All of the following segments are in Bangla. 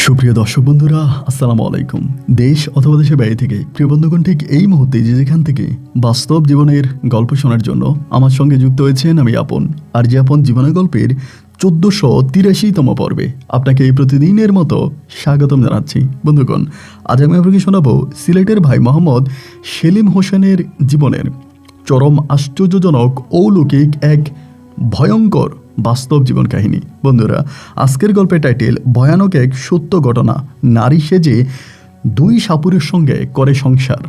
সুপ্রিয় দর্শক বন্ধুরা, আসসালামু আলাইকুম। দেশ অথবা দেশের বাইরে থেকে প্রিয় বন্ধুগণ, ঠিক এই মুহূর্তে যে যেখান থেকে বাস্তব জীবনের গল্প শোনার জন্য আমার সঙ্গে যুক্ত হয়েছেন আমি আপন। আর যে আপন জীবনের গল্পের 1483তম পর্বে আপনাকে এই প্রতিদিনের মতো স্বাগতম জানাচ্ছি। বন্ধুগণ, আজ আমি আপনাকে শোনাবো সিলেটের ভাই মোহাম্মদ সেলিম হোসেনের জীবনের চরম আশ্চর্যজনক অলৌকিক এক ভয়ঙ্কর বাস্তব জীবন কাহিনী। বন্ধুরা, আজকের গল্পের টাইটেল ভয়ানক এক সত্য ঘটনা, নারী সেজে দুই সাপুরের সঙ্গে করে সংসার।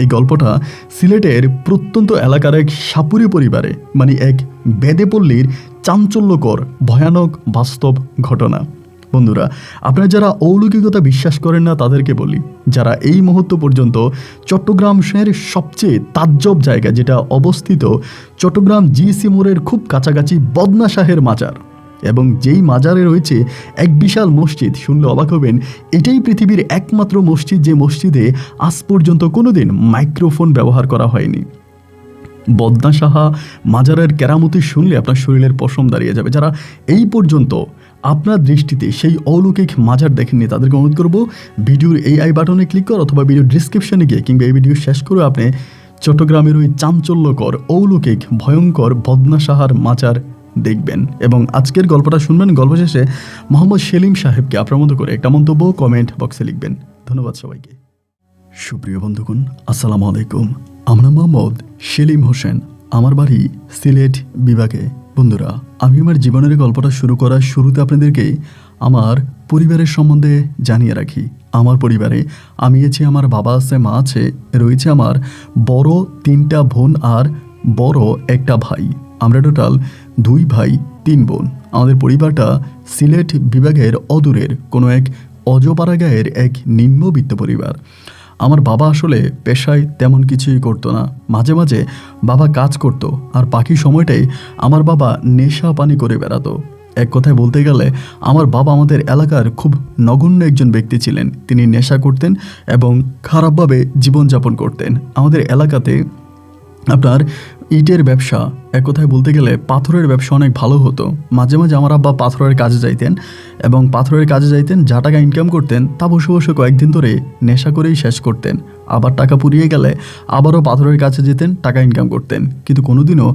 এই গল্পটা সিলেটের প্রত্যন্ত এলাকার এক সাপুরি পরিবারে, মানে এক বেদেপল্লীর চাঞ্চল্যকর ভয়ানক বাস্তব ঘটনা। বন্ধুরা, আপনারা যারা অলৌকিকতা বিশ্বাস করেন না তাদেরকে বলি, যারা এই মুহূর্ত পর্যন্ত চট্টগ্রাম শহরের সবচেয়ে তাজ্জব জায়গা, যেটা অবস্থিত চট্টগ্রাম জিসি মোড়ের খুব কাছাকাছি বদনা শাহের মাজার, এবং যেই মাজারে রয়েছে এক বিশাল মসজিদ, শুনলে অবাক হবেন এটাই পৃথিবীর একমাত্র মসজিদ যে মসজিদে আজ পর্যন্ত কোনোদিন মাইক্রোফোন ব্যবহার করা হয়নি। বদনা সাহা মাজারের কেরামতি শুনলে আপনার শরীরের পশম দাঁড়িয়ে যাবে। যারা এই পর্যন্ত আপনার দৃষ্টিতে সেই অলৌকিক মাজার দেখেননি তাদেরকে অনুরোধ করব, ভিডিওর এই আই বাটনে ক্লিক কর অথবা ভিডিও ডিসক্রিপশনে গিয়ে কিংবা এই ভিডিও শেষ করে আপনি চট্টগ্রামের ওই চাঞ্চল্যকর অলৌকিক ভয়ঙ্কর বদনা সাহার মাজার দেখবেন এবং আজকের গল্পটা শুনবেন। গল্প শেষে মোহাম্মদ সেলিম সাহেবকে আপনার মতো করে একটা মন্তব্য কমেন্ট বক্সে লিখবেন। ধন্যবাদ সবাইকে। সুপ্রিয় বন্ধুগণ, আসসালামু আলাইকুম। আমরা মোহাম্মদ সেলিম হোসেন, আমার বাড়ি সিলেট বিভাগে। বন্ধুরা, আমি আমার জীবনের গল্পটা শুরু করার শুরুতে আপনাদেরকে আমার পরিবারের সম্বন্ধে জানিয়ে রাখি। আমার পরিবারে আমি আছি, আমার বাবা আছে, মা আছে, রয়েছে আমার বড় 3টা বোন আর বড় একটা ভাই। আমরা টোটাল 2 ভাই 3 বোন। আমাদের পরিবারটা সিলেট বিভাগের অদূরের কোনো এক অজপাড়া গায়ের এক নিম্নবিত্ত পরিবার। আমার বাবা আসলে পেশায় তেমন কিছুই করতো না। মাঝে মাঝে বাবা কাজ করতো, আর বাকি সময়টাই আমার বাবা নেশা পানি করে বেড়াতো। এক কথায় বলতে গেলে আমার বাবা আমাদের এলাকার খুব নগণ্য একজন ব্যক্তি ছিলেন। তিনি নেশা করতেন এবং খারাপভাবে জীবনযাপন করতেন। আমাদের এলাকাতে আপনার ইটের ব্যবসা, এক কথায় বলতে গেলে পাথরের ব্যবসা অনেক ভালো হতো। মাঝে মাঝে আমার আব্বা পাথরের কাজে যাইতেন এবং পাথরের কাজে যাইতেন, যা টাকা ইনকাম করতেন তা বসে বসে কয়েকদিন ধরে নেশা করেই শেষ করতেন। আবার টাকা পুড়িয়ে গেলে আবারও পাথরের কাছে যেতেন, টাকা ইনকাম করতেন। কিন্তু কোনোদিনও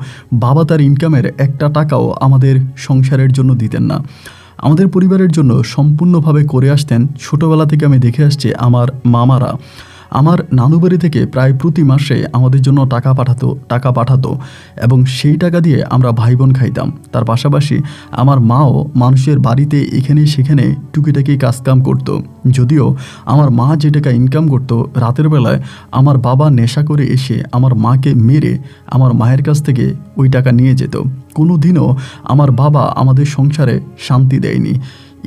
বাবা তার ইনকামের একটা টাকাও আমাদের সংসারের জন্য দিতেন না। আমাদের পরিবারের জন্য সম্পূর্ণভাবে করে আসতেন। ছোটোবেলা থেকে আমি দেখে আসছি আমার মামারা আমার নানু বাড়ি থেকে প্রায় প্রতি মাসে আমাদের জন্য টাকা পাঠাতো এবং সেই টাকা দিয়ে আমরা ভাই বোন খাইতাম। তার পাশাপাশি আমার মাও মানুষের বাড়িতে এখানে সেখানে টুকিটাকি কাজকাম করতো। যদিও আমার মা যে টাকা ইনকাম করতো, রাতের বেলায় আমার বাবা নেশা করে এসে আমার মাকে মেরে আমার মায়ের কাছ থেকে ওই টাকা নিয়ে যেত। কোনো দিনও আমার বাবা আমাদের সংসারে শান্তি দেয়নি।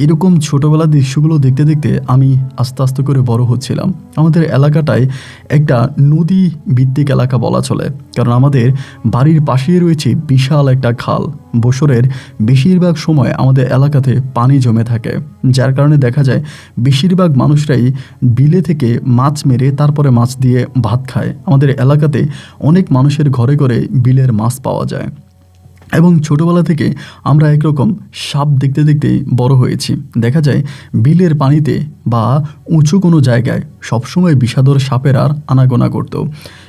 এরকম ছোটোবেলার দৃশ্যগুলো দেখতে দেখতে আমি আস্তে আস্তে করে বড় হচ্ছিলাম। আমাদের এলাকাটায় একটা নদী ভিত্তিক এলাকা বলা চলে, কারণ আমাদের বাড়ির পাশেই রয়েছে বিশাল একটা খাল। বছরের বেশিরভাগ সময় আমাদের এলাকাতে পানি জমে থাকে, যার কারণে দেখা যায় বেশিরভাগ মানুষরাই বিলে থেকে মাছ মেরে তারপরে মাছ দিয়ে ভাত খায়। আমাদের এলাকাতে অনেক মানুষের ঘরে ঘরে বিলের মাছ পাওয়া যায় এবং ছোটোবেলা থেকে আমরা একরকম সাপ দেখতে দেখতেই বড় হয়েছি। দেখা যায় বিলের পানিতে বা উঁচু কোনো জায়গায় সবসময় বিষাদর সাপের আর আনাগোনা করতো।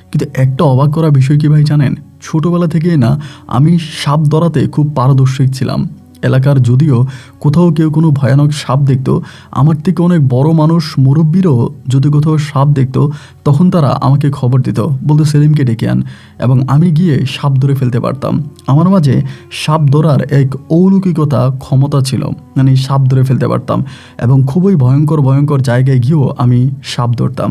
কিন্তু একটা অবাক করা বিষয় কি ভাই জানেন, ছোটোবেলা থেকেই না আমি সাপ ধরাতে খুব পারদর্শী ছিলাম। এলাকার যদিও কোথাও কেউ কোনো ভয়ানক সাপ দেখতো, আমার থেকে অনেক বড় মানুষ মুরব্বীরও যদি কোথাও সাপ দেখতো, তখন তারা আমাকে খবর দিত, বলতো সেলিমকে ডেকে আন, এবং আমি গিয়ে সাপ ধরে ফেলতে পারতাম। আমার মাঝে সাপ ধরার এক অলৌকিকতা ক্ষমতা ছিল, মানে সাপ ধরে ফেলতে পারতাম এবং খুবই ভয়ঙ্কর ভয়ঙ্কর জায়গায় গিয়েও আমি সাপ ধরতাম।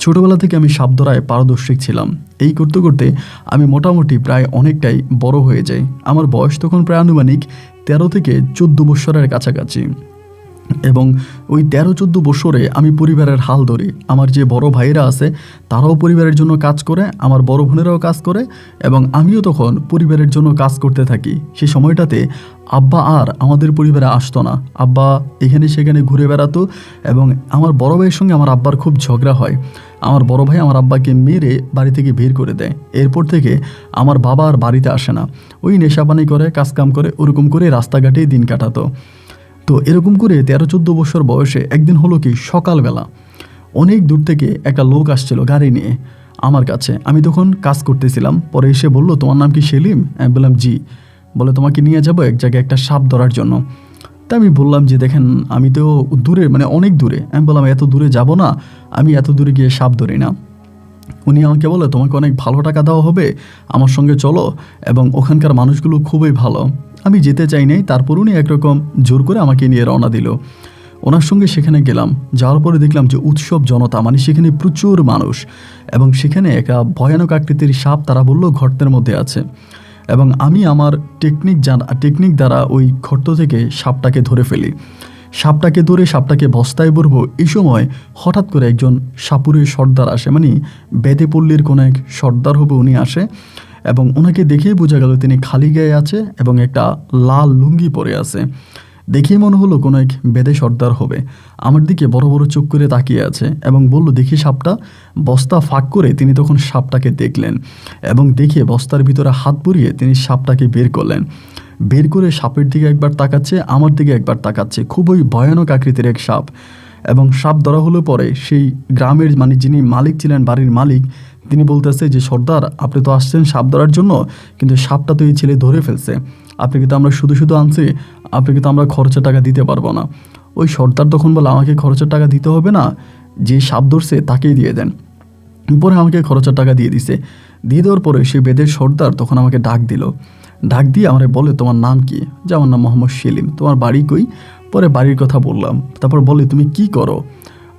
ছোটোবেলা থেকে আমি সাপ ধরায় পারদর্শী ছিলাম। এই করতে করতে আমি মোটামুটি প্রায় অনেকটাই বড় হয়ে যাই। আমার বয়স তখন প্রায় আনুমানিক 13 থেকে 14 বছরের কাছাকাছি, এবং ওই 13-14 বছরে আমি পরিবারের হাল ধরি। আমার যে বড় ভাইয়েরা আছে তারাও পরিবারের জন্য কাজ করে, আমার বড় বোনেরাও কাজ করে এবং আমিও তখন পরিবারের জন্য কাজ করতে থাকি। সেই সময়টাতে আব্বা আর আমাদের পরিবারে আসতো না। আব্বা এখানে সেখানে ঘুরে বেড়াতো এবং আমার বড় ভাইয়ের সঙ্গে আমার আব্বার খুব ঝগড়া হয়। আমার বড় ভাই আমার আব্বাকে মেরে বাড়ি থেকে বের করে দেয়। এরপর থেকে আমার বাবা আর বাড়িতে আসে না, ওই নেশাপানি করে কাজকাম করে ওরকম করে রাস্তাঘাটেই দিন কাটাতো। তো এরকম করে 13-14 বছর বয়সে একদিন হলো কি, সকালবেলা অনেক দূর থেকে একটা লোক আসছিল গাড়ি নিয়ে আমার কাছে। আমি তখন কাজ করতেছিলাম। পরে এসে বলল, তোমার নাম কি সেলিম? আমি বললাম জি। বলে, তোমাকে নিয়ে যাবো এক জায়গায় একটা সাপ ধরার জন্য। তা আমি বললাম যে দেখেন, আমি তো দূরে, মানে অনেক দূরে। আমি বললাম এত দূরে যাব না, আমি এত দূরে গিয়ে সাপ ধরি না। উনি আমাকে বলে, তোমাকে অনেক ভালো টাকা দেওয়া হবে, আমার সঙ্গে চলো, এবং ওখানকার মানুষগুলো খুবই ভালো। আমি যেতে চাই নাই, তারপর উনি একরকম জোর করে আমাকে নিয়ে রওনা দিল। ওনার সঙ্গে সেখানে গেলাম। যাওয়ার পরে দেখলাম যে উৎসব জনতা, মানে সেখানে প্রচুর মানুষ, এবং সেখানে একটা ভয়ানক আকৃতির সাপ, তারা বলল গর্তের মধ্যে আছে। এবং আমি আমার টেকনিক দ্বারা ওই গর্ত থেকে সাপটাকে ধরে ফেলি। সাপটাকে ধরে সাপটাকে বস্তায় ভরবো, এই সময় হঠাৎ করে একজন সাপুরে সর্দার আসে, মানে বেদেপল্লীর কোনো এক সর্দার হবে, উনি আসে। এবং ওনাকে দেখেই বোঝা গেল তিনি খালি গায়ে আছে এবং একটা লাল লুঙ্গি পরে আছে। দেখেই মনে হলো কোনো এক বেদে সর্দার হবে। আমার দিকে বড় বড় চোখ করে তাকিয়ে আছে এবং বলল, দেখি সাপটা। বস্তা ফাঁক করে তিনি তখন সাপটাকে দেখলেন এবং দেখে বস্তার ভিতরে হাত বুলিয়ে তিনি সাপটাকে বের করলেন। বের করে সাপের দিকে একবার তাকাচ্ছে, আমার দিকে একবার তাকাচ্ছে। খুবই ভয়ানক আকৃতির এক সাপ। এবং সাপ ধরা হলো পরে সেই গ্রামের, মানে যিনি মালিক ছিলেন, বাড়ির মালিক, তিনি বলতেছে যে সর্দার, আপনি তো আসছেন সাপ ধরার জন্য, কিন্তু সাপটা তো এই ছেলে ধরে ফেলছে। আপনাকে তো আমরা শুধু শুধু আনছি, আপনাকে তো আমরা খরচের টাকা দিতে পারবো না। ওই সর্দার তখন বলে, আমাকে খরচের টাকা দিতে হবে না, যে সাপ ধরছে তাকেই দিয়ে দেন। পরে আমাকে খরচের টাকা দিয়ে দিছে। দিয়ে দেওয়ার পরে সেই বেদের সর্দার তখন আমাকে ডাক দিল। ডাক দিয়ে আমারে বলে, তোমার নাম কি? যে আমার নাম মোহাম্মদ সেলিম। তোমার বাড়ি কই? পরে বাড়ির কথা বললাম। তারপর বলে, তুমি কি করো?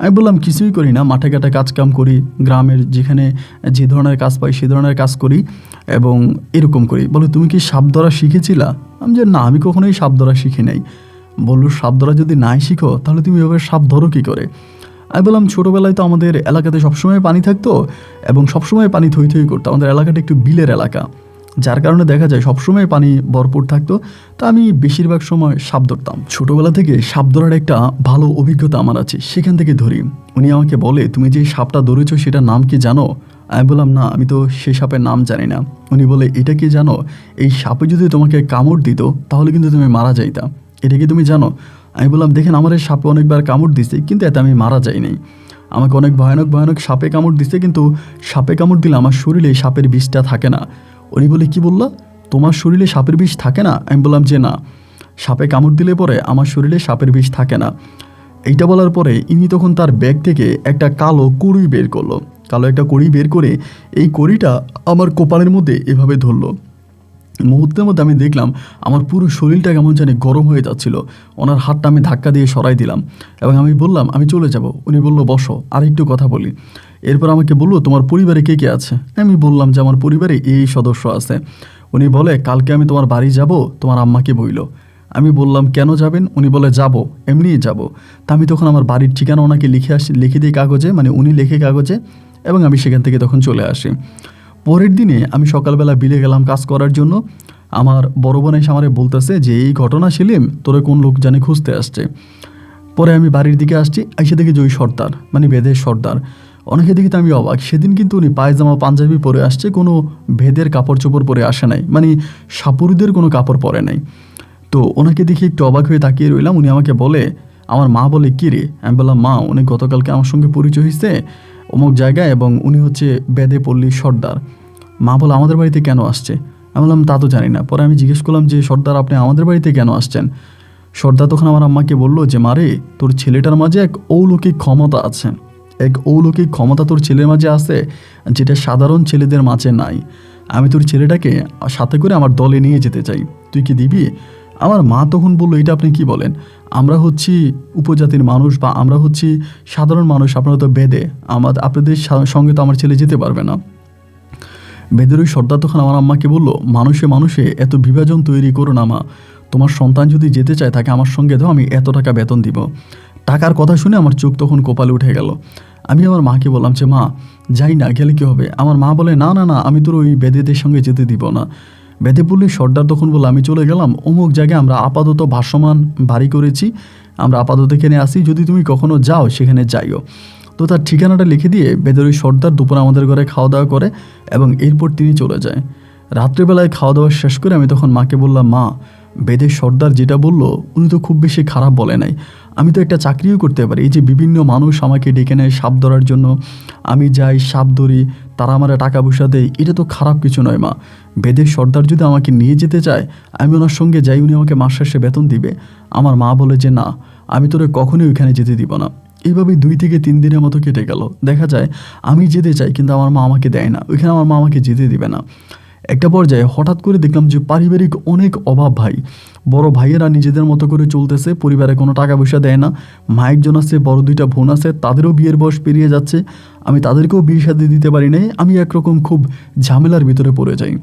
আমি বললাম, কিছুই করি না, মাঠে ঘাটে কাজ কাম করি, গ্রামের যেখানে যে ধরনের কাজ পাই সে ধরনের কাজ করি এবং এরকম করি। বলে, তুমি কি সাপ ধরা শিখেছিলা? আমি যে না, আমি কখনোই সাপ ধরা শিখি নাই। বললো, সাপ ধরা যদি নাই শিখো তাহলে তুমি এভাবে সাপ ধরো কী করে? আমি বললাম, ছোটোবেলায় তো আমাদের এলাকাতে সবসময় পানি থাকতো এবং সবসময় পানি থই থই করতো। আমাদের এলাকাটা একটু বিলের এলাকা, যার কারণে দেখা যায় সবসময় পানি ভরপুর থাকতো। তো আমি বেশিরভাগ সময় সাপ ধরতাম। ছোটোবেলা থেকে সাপ ধরার একটা ভালো অভিজ্ঞতা আমার আছে, সেখান থেকে ধরি। উনি আমাকে বলে, তুমি যে সাপটা ধরেছো সেটার নাম কি জানো? আমি বললাম, না, আমি তো সেই সাপের নাম জানি না। উনি বলে, এটা কি জানো, এই সাপে যদি তোমাকে কামড় দিত তাহলে কিন্তু তুমি মারা যাইতা, এটা কি তুমি জানো? আমি বললাম, দেখেন, আমার এই সাপে অনেকবার কামড় দিছে, কিন্তু এতে আমি মারা যাই নাই। আমাকে অনেক ভয়ানক ভয়ানক সাপে কামড় দিছে, কিন্তু সাপে কামড় দিলে আমার শরীরে সাপের বিষটা থাকে না। উনি বলে, কি বললা, তোমার শরীরে সাপের বিষ থাকে না? আমি বললাম যে না, সাপে কামড় দিলে পরে আমার শরীরে সাপের বিষ থাকে না। এইটা বলার পরে ইনি তখন তার ব্যাগ থেকে একটা কালো কড়ি বের করলো। কালো একটা কড়ি বের করে এই কড়িটা আমার কপালের মধ্যে এভাবে ধরলো। মুহূর্তের মধ্যে আমি দেখলাম আমার পুরো শরীরটা কেমন জানি গরম হয়ে যাচ্ছিল। ওনার হাতটা আমি ধাক্কা দিয়ে সরাই দিলাম এবং আমি বললাম, আমি চলে যাব। উনি বলল, বসো, আর একটু কথা বলি। এরপর আমাকে বললো, তোমার পরিবারে কে কে আছে? আমি বললাম যে আমার পরিবারে এই সদস্য আছে। উনি বলে, কালকে আমি তোমার বাড়ি যাব, তোমার আম্মাকে বইল। আমি বললাম, কেন যাবেন? উনি বলে, যাব, এমনিই যাব। তা আমি তখন আমার বাড়ির ঠিকানা ওনাকে লিখে দিই কাগজে, মানে উনি লেখে কাগজে, এবং আমি সেখান থেকে তখন চলে আসি। পরের দিনে আমি সকালবেলা বিলে গেলাম কাজ করার জন্য। আমার বড় বোন এসে আমারে বলতেছে যে, এই ঘটনা সেলিম, তোরে কোন লোক জানি খুঁজতে আসছে। পরে আমি বাড়ির দিকে আসছি, এসে দেখি যে ওই সর্দার, মানে বেদের সর্দার। অনেকে দেখি তো আমি অবাক। সেদিন কিন্তু উনি পায়জামা পাঞ্জাবি পরে আসছে, কোনো ভেদের কাপড় চোপড় পরে আসে নাই, মানে সাপুরুদের কোনো কাপড় পরে নাই। তো ওনাকে দেখে একটু অবাক হয়ে তাকিয়ে রইলাম। উনি আমাকে বলে, আমার মা বলে, কী রে? আমি বললাম, মা, উনি গতকালকে আমার সঙ্গে পরিচয় হয়েছে অমুক জায়গায় এবং উনি হচ্ছে বেদেপল্লীর সর্দার। মা বলে, আমাদের বাড়িতে কেন আসছে? আমি বললাম, তা তো জানি না। পরে আমি জিজ্ঞেস করলাম যে, সর্দার, আপনি আমাদের বাড়িতে কেন আসছেন? সর্দার তখন আমার আম্মাকে বলল যে, মারে, তোর ছেলেটার মাঝে এক অলৌকিক ক্ষমতা আছে। এক অলৌকিক ক্ষমতা তোর ছেলের মাঝে আছে, যেটা সাধারণ ছেলেদের মাঝে নাই। আমি তোর ছেলেটাকে সাথে করে আমার দলে নিয়ে যেতে চাই, তুই কি দিবি? আমার মা তখন বলল, এটা আপনি কি বলেন? আমরা হচ্ছি উপজাতির মানুষ, বা আমরা হচ্ছি সাধারণ মানুষ, আপনারা তো বেদে, আপনাদের সঙ্গে তো আমার ছেলে যেতে পারবে না। বেদের ওই সর্দার তখন আমার আম্মাকে বলল, মানুষে মানুষে এত বিভাজন তৈরি করো না মা, তোমার সন্তান যদি যেতে চায় তাকে আমার সঙ্গে দাও, আমি এত টাকা বেতন দিব। টাকার কথা শুনে আমার চোখ তখন কপালে উঠে গেল। আমি আমার মাকে বললাম যে, মা, যাই না, গেলে কী হবে? আমার মা বলে, না না না, আমি তোর ওই বেদেদের সঙ্গে যেতে দিব না। বেদেপল্লীর সর্দার তখন বলল, আমি চলে গেলাম অমুক জায়গায়, আমরা আপাতত ভাসমান বাড়ি করেছি, আমরা আপাতত এখানে আসি, যদি তুমি কখনো যাও সেখানে যাইও। তো তার ঠিকানাটা লিখে দিয়ে বেদের ওই সর্দার দুপুরে আমাদের ঘরে খাওয়া দাওয়া করে এবং এরপর তিনি চলে যায়। রাত্রেবেলায় খাওয়া দাওয়া শেষ করে আমি তখন মাকে বললাম, মা, বেদের সর্দার যেটা বলল উনি তো খুব বেশি খারাপ বলে নাই। আমি তো একটা চাকরিও করতে পারি। এই যে বিভিন্ন মানুষ আমাকে ডেকে নেয় সাপ ধরার জন্য, আমি যাই সাপ ধরি, তারা আমার টাকা পয়সা দেয়, এটা তো খারাপ কিছু নয় মা। বেদের সর্দার যদি আমাকে নিয়ে যেতে চায় আমি ওনার সঙ্গে যাই, উনি আমাকে মাস শেষে বেতন দিবে। আমার মা বলে যে না, আমি তোরে কখনোই ওইখানে যেতে দিব না। এইভাবেই 2 থেকে 3 দিনের মতো কেটে গেল। দেখা যায় আমি যেতে চাই কিন্তু আমার মা আমাকে দেয় না, ওইখানে আমার মা আমাকে যেতে দিবে না। একটা পর্যায়ে হঠাৎ করে দেখলাম যে পারিবারিক অনেক অভাব ভাই। বড় ভাইয়েরা নিজেদের মতো করে চলতেছে, পরিবারে কোনো টাকা পয়সা দেয় না। মা একজন আছে, বড় 2টা বোন আছে, তাদেরও বিয়ের বয়স পেরিয়ে যাচ্ছে। আমি তাদেরকেও বিয়ে শাদী দিতে পারি নাই। আমি একরকম খুব ঝামেলার ভিতরে পড়ে যাই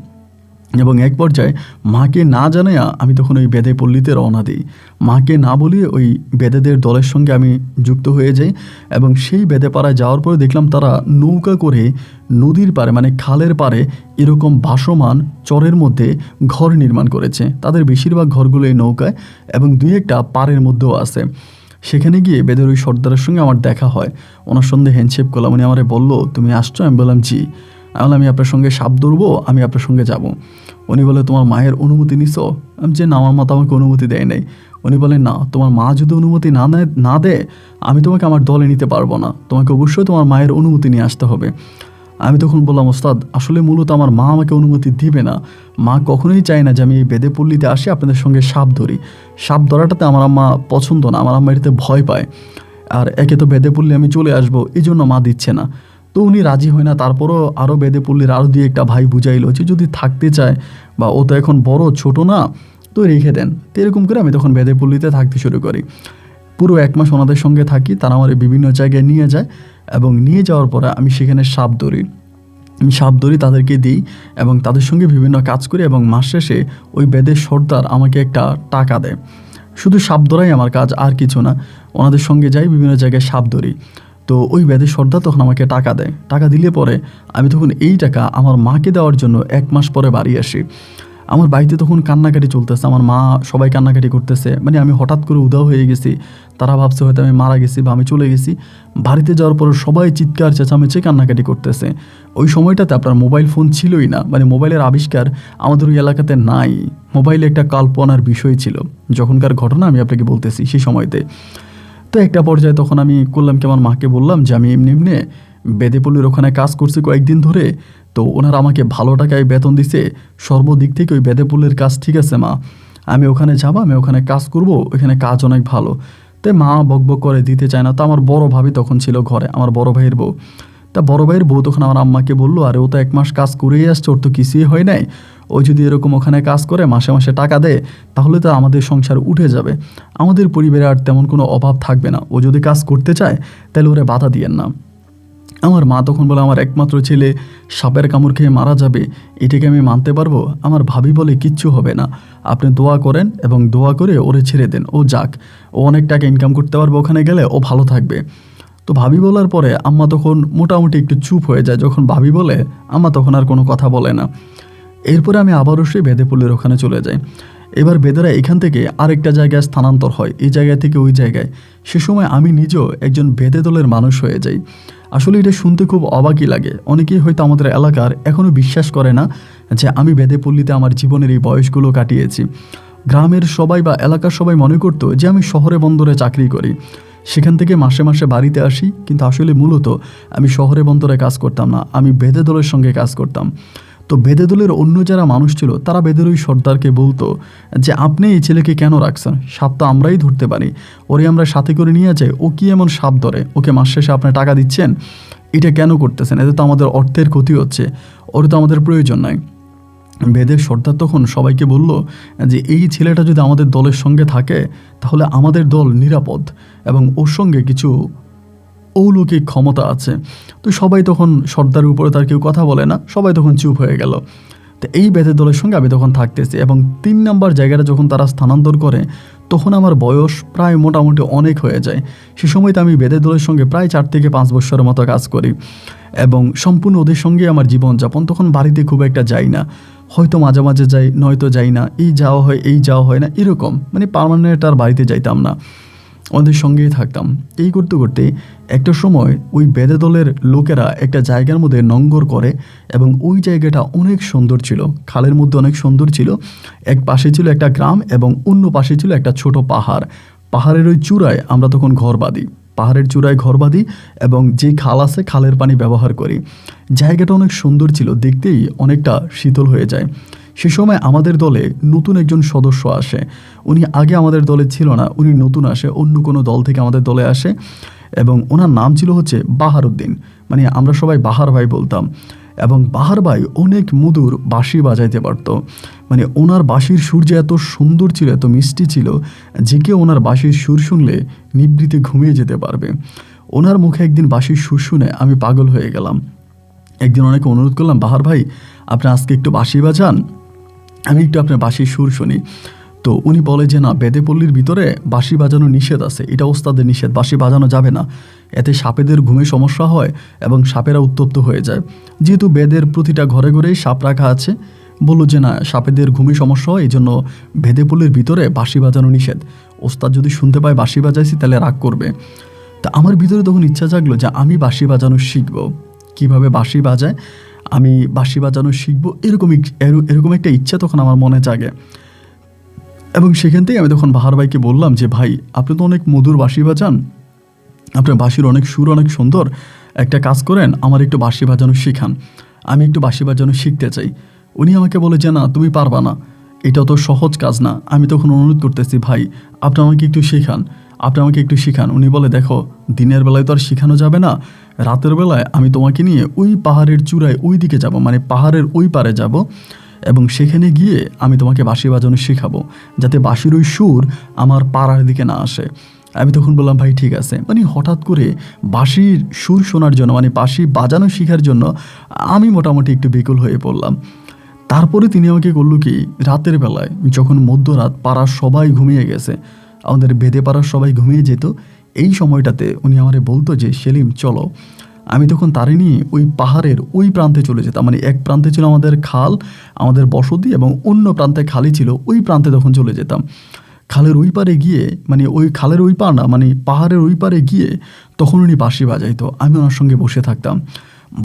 এবং এক পর্যায়ে মাকে না জানাইয়া আমি তখন ওই বেদে পল্লীতে রওনা দিই। মাকে না বলিয়ে ওই বেদেদের দলের সঙ্গে আমি যুক্ত হয়ে যাই এবং সেই বেদে পাড়ায় যাওয়ার পরে দেখলাম তারা নৌকা করে নদীর পাড়ে মানে খালের পাড়ে এরকম ভাসমান চরের মধ্যে ঘর নির্মাণ করেছে। তাদের বেশিরভাগ ঘরগুলো এই নৌকায় এবং 2-1টা পাড়ের মধ্যেও আছে। সেখানে গিয়ে বেদের ওই সর্দারের সঙ্গে আমার দেখা হয়। ওনার সঙ্গে হ্যান্ডশেক করলাম। উনি আমারে বললো তুমি আসছো? আমি বললাম জি। আমি আপনার সঙ্গে সাপ ধরবো, আমি আপনার সঙ্গে যাব। উনি বলে তোমার মায়ের অনুমতি নিছো? আমি যে না, আমার মা তো আমাকে অনুমতি দেয় নাই। উনি বলেন না, তোমার মা যদি অনুমতি না দেয় আমি তোমাকে আমার দলে নিতে পারবো না, তোমাকে অবশ্যই তোমার মায়ের অনুমতি নিয়ে আসতে হবে। আমি তখন বললাম ওস্তাদ আসলে মূলত আমার মা আমাকে অনুমতি দিবে না। মা কখনোই চায় না যে আমি এই বেদে পল্লীতে আসি আপনাদের সঙ্গে সাপ ধরি। সাপ ধরাটাতে আমার আম্মা পছন্দ না, আমার আম্মা এটাতে ভয় পায়। আর একে তো বেদে পল্লী আমি চলে আসবো, এই জন্য মা দিচ্ছে না। তো উনি রাজি হয় না। তারপরও আরও বেদে পল্লীর আরও 2-1টা ভাই বুঝাইলো যে যদি থাকতে চায় বা ও তো এখন বড়, ছোট না, তো রেখে দেন। তো এরকম করে আমি তখন বেদে পল্লীতে থাকতে শুরু করি। পুরো 1 মাস ওনাদের সঙ্গে থাকি। তারা আমার বিভিন্ন জায়গায় নিয়ে যায় এবং নিয়ে যাওয়ার পরে আমি সেখানে সাপ ধরি। আমি সাপ ধরি, তাদেরকে দিই এবং তাদের সঙ্গে বিভিন্ন কাজ করি এবং মাস শেষে ওই বেদের সর্দার আমাকে একটা টাকা দেয়। শুধু সাপ ধরাই আমার কাজ, আর কিছু না। ওনাদের সঙ্গে যাই, বিভিন্ন জায়গায় সাপ ধরি। তো ওই বেদের সর্দার তখন আমাকে টাকা দেয়। টাকা দিলে পরে আমি তখন এই টাকা আমার মাকে দেওয়ার জন্য 1 মাস পরে বাড়ি আসি। আমার বাড়িতে তখন কান্নাকাটি চলতেছে, আমার মা সবাই কান্নাকাটি করতেছে। মানে আমি হঠাৎ করে উধাও হয়ে গেছি। তারা ভাবছে হয়তো আমি মারা গেছি বা আমি চলে গেছি। বাড়িতে যাওয়ার পর সবাই চিৎকার চেঁচামেচি কান্নাকাটি করতেছে। ওই সময়টাতে আপনার মোবাইল ফোন ছিলই না, মানে মোবাইলের আবিষ্কার আমাদের ওই এলাকাতে নাই। মোবাইলে একটা কল্পনার বিষয় ছিল। যখনকার ঘটনা আমি আপনাকে বলতেছি সেই সময়তে। তো একটা পর্যায়ে তখন আমি করলাম কি, আমার মাকে বললাম যে আমি এমনি বেদেপল্লির ওখানে কাজ করছি কয়েকদিন ধরে, তো ওনারা আমাকে ভালো টাকায় বেতন দিছে। সর্বদিক থেকে ওই বেদেপল্লির কাজ ঠিক আছে মা, আমি ওখানে যাবো, আমি ওখানে কাজ করব, ওখানে কাজ অনেক ভালো। তাই মা বকবক করে দিতে চায় না। তো আমার বড় ভাবি তখন ছিল ঘরে, আমার বড় ভাইয়ের বউ। তা বড় ভাইয়ের বউ তখন আমার আম্মাকে বললো আরে ও তো 1 মাস কাজ করেই আসছে, ওর তো কিছুই হয় নাই। ও যদি এরকম ওখানে কাজ করে মাসে মাসে টাকা দেয় তাহলে তো আমাদের সংসার উঠে যাবে, আমাদের পরিবারে আর তেমন কোনো অভাব থাকবে না। ও যদি কাজ করতে চায় তাহলে ওরে বাধা দিয়েন না। আমার মা তখন বলে আমার একমাত্র ছেলে সাপের কামড় খেয়ে মারা যাবে, এটাকে আমি মানতে পারবো? আমার ভাবি বলে কিচ্ছু হবে না, আপনি দোয়া করেন এবং দোয়া করে ওরে ছেড়ে দেন, ও যাক, ও অনেক টাকা ইনকাম করতে পারবে, ওখানে গেলে ও ভালো থাকবে। তো ভাবি বলার পরে আম্মা তখন মোটামুটি একটু চুপ হয়ে যায়। যখন ভাবি বলে আম্মা তখন আর কোনো কথা বলে না। এরপরে আমি আবারও সেই বেদেপল্লির ওখানে চলে যাই। এবার বেদেরা এখান থেকে আরেকটা জায়গায় স্থানান্তর হয়, এই জায়গা থেকে ওই জায়গায়। সে সময় আমি নিজেও একজন বেদে দলের মানুষ হয়ে যাই। আসলে এটা শুনতে খুব অবাকই লাগে। অনেকেই হয়তো আমাদের এলাকার এখনও বিশ্বাস করে না যে আমি বেদেপল্লিতে আমার জীবনের এই বয়সগুলো কাটিয়েছি। গ্রামের সবাই বা এলাকার সবাই মনে করতো যে আমি শহরে বন্দরে চাকরি করি, সেখান থেকে মাসে মাসে বাড়িতে আসি। কিন্তু আসলে মূলত আমি শহরে বন্দরে কাজ করতাম না, আমি বেদে দলের সঙ্গে কাজ করতাম। তো বেদে দলের অন্য যারা মানুষ ছিল তারা বেদের ওই সর্দারকে বলতো যে আপনি এই ছেলেকে কেন রাখছেন, সাপ তো আমরাই ধরতে পারি, ওরে আমরা সাথে করে নিয়ে যাই, ও কি এমন সাপ ধরে, ওকে মাস শেষে আপনি টাকা দিচ্ছেন, এটা কেন করতেছেন? এতে তো আমাদের অর্থের ক্ষতি হচ্ছে, ওর তো আমাদের প্রয়োজন নাই। বেদের সর্দার তখন সবাইকে বলল যে এই ছেলেটা যদি আমাদের দলের সঙ্গে থাকে তাহলে আমাদের দল নিরাপদ এবং ওর সঙ্গে কিছু অলৌকিক ক্ষমতা আছে। তো সবাই তখন সর্দারের উপরে তার কেউ কথা বলে না, সবাই তখন চুপ হয়ে গেল। তো এই বেদের দলের সঙ্গে আমি তখন থাকতেছি এবং 3 নম্বর জায়গাটা যখন তারা স্থানান্তর করে তখন আমার বয়স প্রায় মোটামুটি অনেক হয়ে যায়। সে সময় তো আমি বেদের দলের সঙ্গে প্রায় 4 থেকে 5 বছরের মতো কাজ করি এবং সম্পূর্ণ ওদের সঙ্গে আমার জীবনযাপন। তখন বাড়িতে খুব একটা যাই না, হয়তো মাঝে মাঝে যাই, নয়তো যাই না, এই যাওয়া হয় এই যাওয়া হয় না, এরকম, মানে পার্মানেন্ট আর বাড়িতে যাইতাম না। ওদের সঙ্গেই থাকতাম। এই করতে করতে একটা সময় ওই বেদে দলের লোকেরা একটা জায়গার মধ্যে নোঙ্গর করে এবং ওই জায়গাটা অনেক সুন্দর ছিল, খালের মধ্যে অনেক সুন্দর ছিল। এক পাশে ছিল একটা গ্রাম এবং অন্য পাশে ছিল একটা ছোট পাহাড়। পাহাড়ের ওই চূড়ায় আমরা তখন ঘর বাঁধি, পাহাড়ের চূড়ায় ঘর বাঁধি এবং যে খাল আছে খালের পানি ব্যবহার করি। জায়গাটা অনেক সুন্দর ছিল, দেখতেই অনেকটা শীতল হয়ে যায়। সে সময় আমাদের দলে নতুন একজন সদস্য আসে। উনি আগে আমাদের দলে ছিল না, উনি নতুন আসে, অন্য কোনো দল থেকে আমাদের দলে আসে এবং ওনার নাম ছিল হচ্ছে বাহারউদ্দিন, মানে আমরা সবাই বাহার ভাই বলতাম। এবং বাহার ভাই অনেক মধুর বাঁশি বাজাইতে পারতো, মানে ওনার বাঁশির সুর যে এত সুন্দর ছিল, এত মিষ্টি ছিল যে কেউ ওনার বাঁশির সুর শুনলে নিভৃতে ঘুমিয়ে যেতে পারবে। ওনার মুখে একদিন বাঁশির সুর শুনে আমি পাগল হয়ে গেলাম। একদিন অনেক অনুরোধ করলাম, বাহার ভাই আপনি আজকে একটু বাঁশি বাজান, আমি একটু আপনার বাঁশির সুর শুনি। তো উনি বলে যে না, বেদে পল্লীর ভিতরে বাঁশি বাজানো নিষেধ আছে, এটা ওস্তাদের নিষেধ, বাঁশি বাজানো যাবে না, এতে সাপেদের ঘুমে সমস্যা হয় এবং সাপেরা উত্তপ্ত হয়ে যায়। যেহেতু বেদের প্রতিটা ঘরে ঘরেই সাপ রাখা আছে, বললো যে না, সাপেদের ঘুমে সমস্যা হয়, এই জন্য বেদে পল্লীর ভিতরে বাঁশি বাজানো নিষেধ, ওস্তাদ যদি শুনতে পায় বাঁশি বাজাইছি তাহলে রাগ করবে। তা আমার ভিতরে তখন ইচ্ছা জাগলো যে আমি বাঁশি বাজানো শিখবো, কীভাবে বাঁশি বাজায় আমি বাঁশি বাজানো শিখবো, এরকম একটা ইচ্ছা তখন আমার মনে জাগে। এবং সেখান থেকে আমি তখন বাহার ভাইকে বললাম যে ভাই আপনি তো অনেক মধুর বাঁশি বাজান, আপনার বাঁশির অনেক সুর অনেক সুন্দর, একটা কাজ করেন আমার একটু বাঁশি বাজানো শেখান, আমি একটু বাঁশি বাজানো শিখতে চাই। উনি আমাকে বলে যে না, তুমি পারবা না, এটা তো সহজ কাজ না। আমি তখন অনুরোধ করতেছি, ভাই আপনি আমাকে একটু শেখান, আপনি আমাকে একটু শেখান। উনি বলে দেখো, দিনের বেলায় তো আর শেখানো যাবে না, রাতের বেলায় আমি তোমাকে নিয়ে ওই পাহাড়ের চূড়ায় ওই দিকে যাব, মানে পাহাড়ের ওই পারে যাব এবং সেখানে গিয়ে আমি তোমাকে বাঁশি বাজানো শেখাবো, যাতে বাঁশির ওই সুর আমার পাড়ার দিকে না আসে। আমি তখন বললাম ভাই ঠিক আছে। মানে হঠাৎ করে বাঁশির সুর শোনার জন্য, মানে বাঁশি বাজানো শেখার জন্য আমি মোটামুটি একটু বিকল হয়ে পড়লাম। তারপরে তিনি আমাকে করলো কি, রাতের বেলায় যখন মধ্যরাত, পাড়ার সবাই ঘুমিয়ে গেছে, আমাদের বেদে পাড়ার সবাই ঘুমিয়ে যেত, এই সময়টাতে উনি আমারে বলতো যে সেলিম চলো। আমি তখন তারে নিয়ে ওই পাহাড়ের ওই প্রান্তে চলে যেতাম, মানে এক প্রান্তে ছিল আমাদের খাল, আমাদের বসতি, এবং অন্য প্রান্তে খালি ছিল, ওই প্রান্তে তখন চলে যেতাম। খালের ওই পারে গিয়ে, মানে ওই খালের ওই পার না, মানে পাহাড়ের ওই পারে গিয়ে তখন উনি বাঁশি বাজাইতো, আমি ওনার সঙ্গে বসে থাকতাম।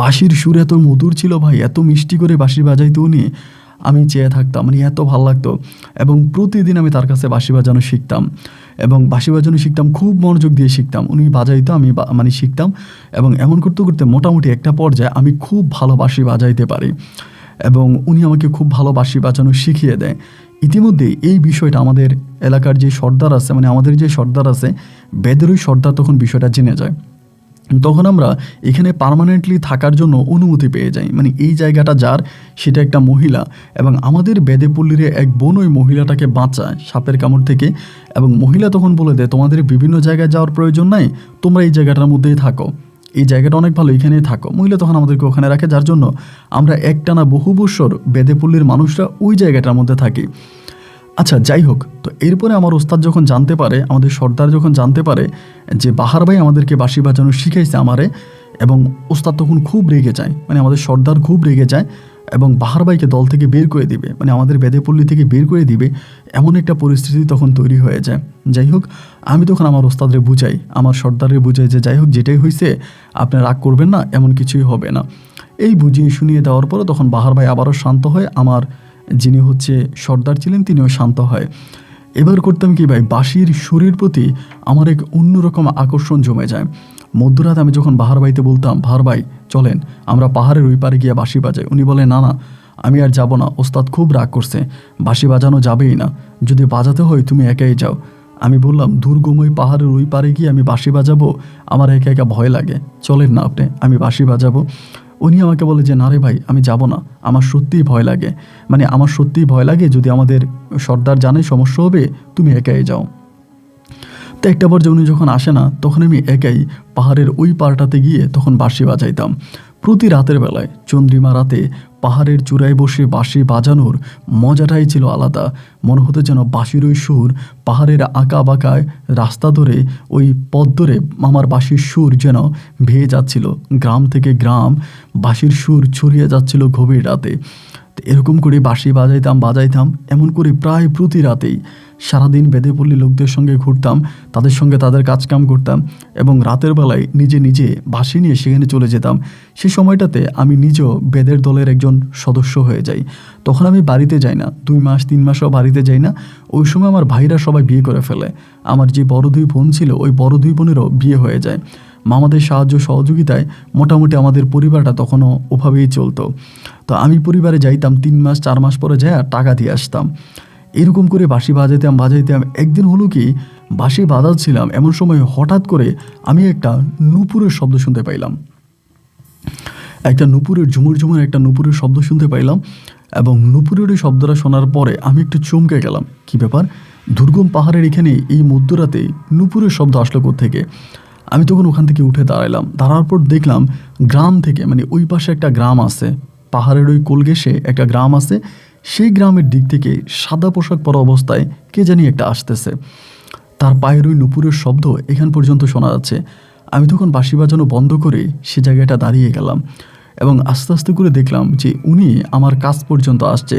বাঁশির সুর এত মধুর ছিল ভাই, এত মিষ্টি করে বাঁশি বাজাইতো উনি, আমি চেয়ে থাকতাম, মানে এত ভালো লাগতো। এবং প্রতিদিন আমি তার কাছে বাঁশি বাজানো শিখতাম এবং বাঁশি বাজানো শিখতাম, খুব মনোযোগ দিয়ে শিখতাম। উনি বাজাইতো, আমি মানে শিখতাম, এবং এমন করতে করতে মোটামুটি একটা পর্যায়ে আমি খুব ভালো বাঁশি বাজাইতে পারি এবং উনি আমাকে খুব ভালো বাঁশি বাজানো শিখিয়ে দেয়। ইতিমধ্যে এই বিষয়টা আমাদের এলাকার যে সর্দার আছে, মানে আমাদের যে সর্দার আছে বেদের ওই সর্দার তখন বিষয়টা জেনে যায়। তখন আমরা এখানে পার্মানেন্টলি থাকার জন্য অনুমতি পেয়ে যাই, মানে এই জায়গাটা যার, সেটা একটা মহিলা, এবং আমাদের বেদেপল্লীরে এক বোন ওই মহিলাটাকে বাঁচায় সাপের কামড় থেকে। এবং মহিলা তখন বলে দেয় তোমাদের বিভিন্ন জায়গায় যাওয়ার প্রয়োজন নাই, তোমরা এই জায়গাটার মধ্যেই থাকো, এই জায়গাটা অনেক ভালো, এখানেই থাকো। মহিলা তখন আমাদেরকে ওখানে রাখে, যার জন্য আমরা একটানা বহু বছর বেদেপল্লীর মানুষরা ওই জায়গাটার মধ্যে থাকি। আচ্ছা যাই হোক, তো এরপরে আমার ওস্তাদ যখন জানতে পারে, আমাদের সর্দার যখন জানতে পারে যে বাহার ভাই আমাদেরকে বাঁশি বাজানো শিখাইছে আমারে, এবং ওস্তাদ তখন খুব রেগে যায়, মানে আমাদের সর্দার খুব রেগে যায় এবং বাহার ভাইকে দল থেকে বের করে দিবে, মানে আমাদের বেদেপল্লী থেকে বের করে দিবে, এমন একটা পরিস্থিতি তখন তৈরি হয়ে যায়। যাই হোক, আমি তখন আমার ওস্তাদরে বুঝাই, আমার সর্দারে বুঝাই যে যাই হোক, যেটাই হয়েছে আপনি রাগ করবেন না, এমন কিছুই হবে না। এই বুঝিয়ে শুনিয়ে দেওয়ার পরে তখন বাহার ভাই আবারও শান্ত হয়, আমার যিনি হচ্ছে সর্দার ছিলেন তিনিও শান্ত হয়। এবার করতাম কি ভাই, বাঁশির সুরের প্রতি আমার এক অন্যরকম আকর্ষণ জমে যায়। মধ্যরাত আমি যখন বাহার ভাইতে বলতাম, বাহার ভাই চলেন আমরা পাহাড়ের ওই পারে গিয়ে বাঁশি বাজাই, উনি বলে না না, আমি আর যাব না, ওস্তাদ খুব রাগ করছে, বাঁশি বাজানো যাবেই না, যদি বাজাতে হয় তুমি একাই যাও। আমি বললাম দুর্গময় পাহাড়ের ওই পারে গিয়ে আমি বাঁশি বাজাবো, আমার একা একা ভয় লাগে, চলেন না আপনি, আমি বাঁশি বাজাবো। উনি আমাকে বলে যে না রে ভাই, আমি যাব না, আমার সত্যিই ভয় লাগে, মানে আমার সত্যিই ভয় লাগে, যদি আমাদের সর্দার জানে সমস্যা হবে, তুমি একাই যাও। তো একটা পর্যায়ে উনি যখন আসে না, তখন আমি একাই পাহাড়ের ওই পাড়টাতে গিয়ে তখন বাঁশি বাজাইতাম। প্রতি রাতের বেলায় চন্দ্রিমা রাতে পাহাড়ের চূড়ায় বসে বাঁশি বাজানোর মজাটাই ছিল আলাদা। মনে হতো যেন বাঁশির ওই সুর পাহাড়ের আঁকা বাঁকায় রাস্তা ধরে, ওই পথ ধরে আমার বাঁশির সুর যেন ভেয়ে যাচ্ছিল, গ্রাম থেকে গ্রাম বাঁশির সুর ছড়িয়ে যাচ্ছিল গভীর রাতে। তো এরকম করে বাঁশি বাজাইতাম, এমন করে প্রায় প্রতি রাতেই সারাদিন বেদে পল্লী লোকদের সঙ্গে ঘুরতাম, তাদের সঙ্গে তাদের কাজকাম করতাম এবং রাতের বেলায় নিজে নিজে বাঁশি নিয়ে সেখানে চলে যেতাম। সেই সময়টাতে আমি নিজেও বেদের দলের একজন সদস্য হয়ে যাই। তখন আমি বাড়িতে যাই না, 2 মাস 3 মাসও বাড়িতে যাই না। ওই সময় আমার ভাইরা সবাই বিয়ে করে ফেলে। আমার যে বড় 2 বোন ছিল, ওই বড় 2 বোনেরও বিয়ে হয়ে যায়। মামাদের সাহায্য সহযোগিতায় মোটামুটি আমাদের পরিবারটা তখনও ওভাবেই চলতো। তো আমি পরিবারে যাইতাম, 3 মাস 4 মাস পরে যায় টাকা দিয়ে আসতাম। এরকম করে বাঁশি বাজাইতাম। একদিন হলো কি, বাঁশি বাজাচ্ছিলাম, এমন সময় হঠাৎ করে আমি একটা নূপুরের শব্দ শুনতে পাইলাম। একটা নূপুরের ঝুমুর একটা নূপুরের শব্দ শুনতে পাইলাম এবং নূপুরের ওই শব্দটা শোনার পরে আমি একটু চমকে গেলাম। কি ব্যাপার, দুর্গম পাহাড়ের এখানে এই মধ্যরাতে নূপুরের শব্দ আসলো কোত্থেকে? আমি তখন ওখান থেকে উঠে দাঁড়ালাম। দাঁড়ার পর দেখলাম গ্রাম থেকে, মানে ওই পাশে একটা গ্রাম আছে, পাহাড়ের ওই কোল ঘেঁষে একটা গ্রাম আছে, সেই গ্রামের দিক থেকে সাদা পোশাক পরা অবস্থায় কে জানি একটা আসতেছে। তার পায়ের ওই নূপুরের শব্দ এখান পর্যন্ত শোনা যাচ্ছে। আমি তখন বাঁশি বাজানো বন্ধ করে সে জায়গাটা দাঁড়িয়ে গেলাম এবং আস্তে আস্তে করে দেখলাম যে উনি আমার কাছ পর্যন্ত আসছে।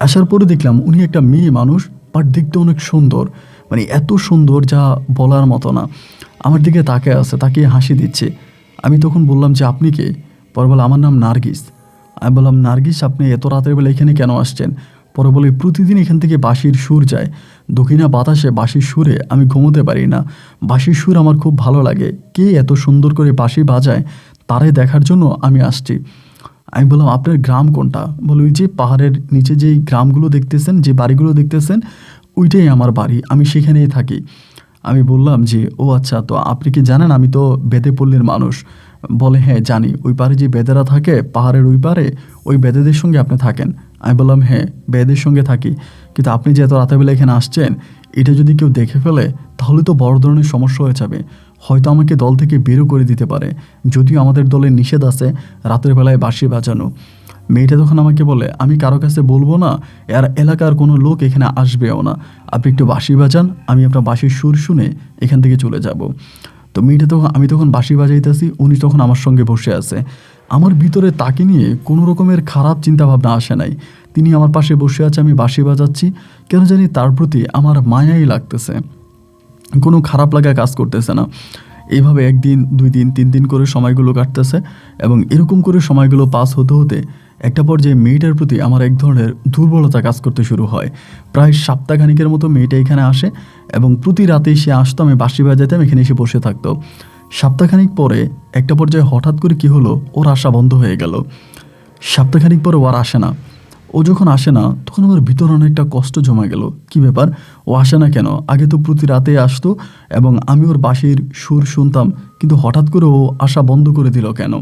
আসার পরে দেখলাম উনি একটা মেয়ে মানুষ, বাট দেখতে অনেক সুন্দর, মানে এত সুন্দর যা বলার মতো না। আমার দিকে তাকিয়ে হাসি দিচ্ছে। আমি তখন বললাম যে আপনি কে? পরে বলে আমার নাম নার্গিস। আমি বললাম, নার্গিস, আপনি এত রাতের বেলা এখানে কেন আসছেন? পরে বলে, প্রতিদিন এখান থেকে বাঁশির সুর যায়, দক্ষিণা বাতাসে বাঁশির সুরে আমি ঘুমোতে পারি না। বাঁশির সুর আমার খুব ভালো লাগে, কে এত সুন্দর করে বাঁশি বাজায় তারে দেখার জন্য আমি আসছি। আমি বললাম, আপনার গ্রাম কোনটা? বলে, ওই যে পাহাড়ের নিচে যেই গ্রামগুলো দেখতেছেন, যে বাড়িগুলো দেখতেছেন, ওইটাই আমার বাড়ি, আমি সেখানেই থাকি। আমি বললাম যে, ও আচ্ছা, তো আপনি কি জানেন আমি তো বেদে পল্লীর মানুষ? বলে, হ্যাঁ জানি, ওই পারে যে বেদেরা থাকে পাহাড়ের ওই পারে, ওই বেদেদের সঙ্গে আপনি থাকেন। আমি বললাম, হ্যাঁ বেদের সঙ্গে থাকি, কিন্তু আপনি যে এত রাতেরবেলা এখানে আসছেন, এটা যদি কেউ দেখে ফেলে তাহলে তো বড় ধরনের সমস্যা হয়ে যাবে, হয়তো আমাকে দল থেকে বেরও করে দিতে পারে, যদিও আমাদের দলের নিষেধ আছে রাতের বেলায় বাঁশি বাজানো। মেয়েটা তখন আমাকে বলে, আমি কারো কাছে বলবো না, আর এলাকার কোনো লোক এখানে আসবেও না, আপনি একটু বাঁশি বাজান, আমি আপনার বাঁশির সুর শুনে এখান থেকে চলে যাব। তো আমি তখন বাঁশি বাজাইতেছি, উনি তখন আমার সঙ্গে বসে আছে। আমার ভিতরে তাকে নিয়ে কোনো রকমের খারাপ চিন্তাভাবনা আসে নাই। তিনি আমার পাশে বসে আছে, আমি বাঁশি বাজাচ্ছি, কেন জানি তার প্রতি আমার মায়াই লাগতেছে, কোনো খারাপ লাগা কাজ করতেছে না। এইভাবে 1 দিন 2 দিন 3 দিন করে সময়গুলো কাটতেছে এবং এরকম করে সময়গুলো পাস হতে হতে একটা পর্যায়ে মেয়েটার প্রতি আমার এক ধরনের দুর্বলতা কাজ করতে শুরু হয়। প্রায় সপ্তাহখানিকের মতো মেয়েটা এখানে আসে এবং প্রতি রাতেই সে আসতো, আমি বাঁশি বাজাতাম, এখানে এসে বসে থাকতো। সপ্তাহখানিক পরে একটা পর্যায়ে হঠাৎ করে কি হলো, ওর আসা বন্ধ হয়ে গেল। সপ্তাহখানিক পরে ও আর আসে না। ও যখন আসে না তখন আমার ভিতরে অনেকটা কষ্ট জমা গেল। কি ব্যাপার, ও আসে না কেন? আগে তো প্রতি রাতে আসতো এবং আমি ওর বাঁশির সুর শুনতাম, কিন্তু হঠাৎ করে ও আসা বন্ধ করে দিল কেন?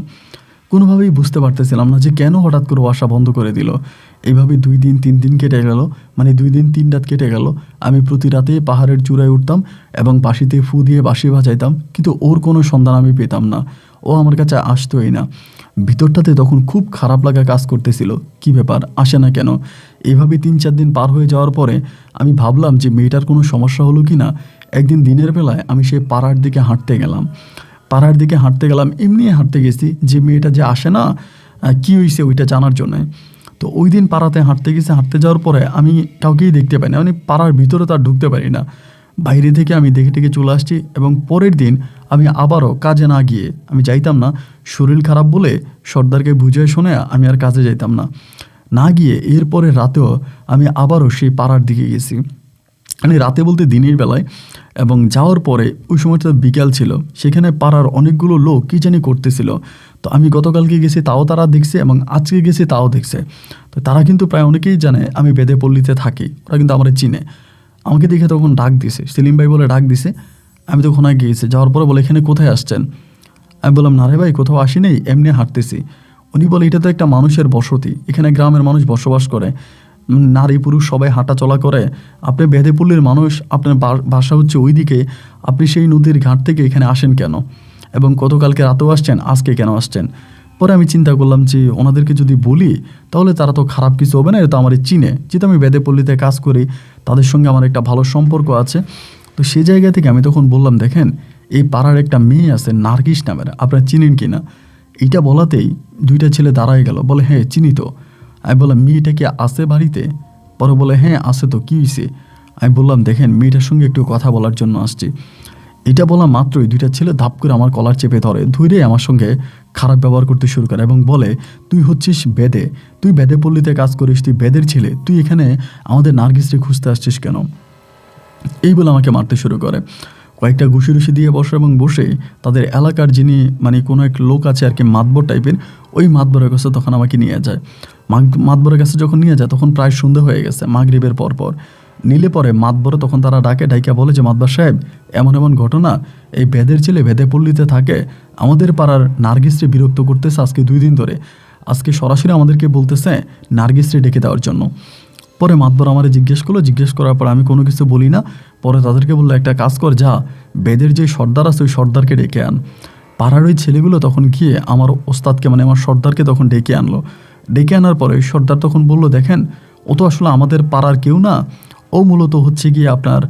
কোনোভাবেই বুঝতে পারতেছিলাম না যে কেন হঠাৎ করে ও আসা বন্ধ করে দিল। এইভাবে 2 দিন 3 দিন কেটে গেল, মানে 2 দিন 3 রাত কেটে গেল। আমি প্রতি রাতে পাহাড়ের চূড়ায় উঠতাম এবং বাঁশিতে ফু দিয়ে বাঁশি বাজাইতাম, কিন্তু ওর কোনো সন্ধান আমি পেতাম না, ও আমার কাছে আসতোই না। ভিতরটাতে তখন খুব খারাপ লাগা কাজ করতেছিল, কি ব্যাপার, আসে না কেন? এইভাবে 3-4 দিন পার হয়ে যাওয়ার পরে আমি ভাবলাম যে মেয়েটার কোনো সমস্যা হলো কি না। একদিন দিনের বেলায় আমি সেই পাড়ার দিকে হাঁটতে গেলাম, এমনি হাঁটতে গেছি যে মেয়েটা যে আসে না, কি হয়েছে ওইটা জানার জন্য। তো ওই দিন পাড়াতে হাঁটতে যাওয়ার পরে আমি কাউকেই দেখতে পাই না, মানে পাড়ার ভিতরে তার ঢুকতে পারি না, বাইরে থেকে আমি দেখে চলে আসছি। এবং পরের দিন আমি আবারও কাজে না গিয়ে, আমি যাইতাম না, শরীর খারাপ বলে সর্দারকে বুঝিয়ে শুনে আমি আর কাজে যাইতাম না গিয়ে এরপরে রাতেও আমি আবারও সেই পাড়ার দিকে গেছি, মানে রাতে বলতে দিনের বেলায়। এবং যাওয়ার পরে ওই সময়টা বিকাল ছিল, সেখানে পাড়ার অনেকগুলো লোক কী জানি করতেছিল। তো আমি গতকালকে গেছি তাও তারা দেখছে এবং আজকে গেছি তাও দেখছে। তো তারা কিন্তু প্রায় অনেকেই জানে আমি বেদে পল্লীতে থাকি, ওরা কিন্তু আমার চিনে। আমাকে দেখে তখন ডাক দিছে, সেলিম ভাই বলে ডাক দিছে। আমি তখন আগে গিয়েছি, যাওয়ার পরে বলে, এখানে কোথায় আসছেন? আমি বললাম, না রে ভাই, কোথাও আসি নেই, এমনি হাঁটতেছি। উনি বলে, এটা তো একটা মানুষের বসতি, এখানে গ্রামের মানুষ বসবাস করে, নারী পুরুষ সবাই হাঁটা চলা করে, আপনি বেদে পল্লীর মানুষ, আপনার বাসা হচ্ছে ওই দিকে, আপনি সেই নদীর ঘাট থেকে এখানে আসেন কেন? এবং গতকালকে রাতেও আসছেন, আজকে কেন আসছেন? পরে আমি চিন্তা করলাম যে ওনাদেরকে যদি বলি তাহলে তারা তো খারাপ কিছু হবে না, এটা আমার চিনে, যেহেতু আমি বেদে পল্লীতে কাজ করি, তাদের সঙ্গে আমার একটা ভালো সম্পর্ক আছে। তো সেই জায়গা থেকে আমি তখন বললাম, দেখেন, এই পাড়ার একটা মেয়ে আছে নার্গিস নামের, আপনারা চিনেন কি না? এইটা বলাতেই 2টা ছেলে দাঁড়ায় গেল, বলে, হ্যাঁ চিনি তো। আমি বললাম, মেয়েটা কি আছে বাড়িতে? পরে বলে, হ্যাঁ আছে তো, কী হয়েছে? আমি বললাম, দেখেন মেয়েটার সঙ্গে একটু কথা বলার জন্য আসছি। এটা বলা মাত্রই দুইটা ছেলে ধাপ করে আমার কলার চেপে ধরে আমার সঙ্গে খারাপ ব্যবহার করতে শুরু করে এবং বলে, তুই হচ্ছিস বেদে, তুই বেদে পল্লীতে কাজ করিস, তুই বেদের ছেলে, তুই এখানে আমাদের নার্গিসকে খুঁজতে আসছিস কেন? এই বলে আমাকে মারতে শুরু করে। কয়েকটা ঘুষি দিয়ে বসে এবং বসে তাদের এলাকার যিনি মানে কোনো এক লোক আছে আর কি, মাতবর টাইপের, ওই মাতবরের কাছে তখন আমাকে নিয়ে যায়। মাতবরের কাছে যখন নিয়ে যায় তখন প্রায় সন্ধ্যে হয়ে গেছে, মাগরিবের পর নিলে পরে মাতবরে তখন তারা ডাইকা বলে যে, মাতবর সাহেব, এমন এমন ঘটনা, এই বেদের ছেলে বেদে পল্লীতে থাকে, আমাদের পাড়ার নার্গিসরে বিরক্ত করতেছে আজকে 2 দিন ধরে, আজকে সরাসরি আমাদেরকে বলতেছে নার্গিসরে ডেকে দেওয়ার জন্য। পরে মাতবর আমারে জিজ্ঞেস করার পর আমি কোনো কিছু বলি না। পরে তাদেরকে বললো, একটা কাজ কর, যা বেদের যে সর্দার আছে ওই সর্দারকে ডেকে আন। পাড়ার ওই ছেলেগুলো তখন গিয়ে আমার ওস্তাদকে মানে আমার সর্দারকে তখন ডেকে আনলো। ডেকে আনার পরে ওই সর্দার তখন বলল, দেখেন ও তো আসলে আমাদের পাড়ার কেউ না, ও মূলত হচ্ছে গিয়ে আপনার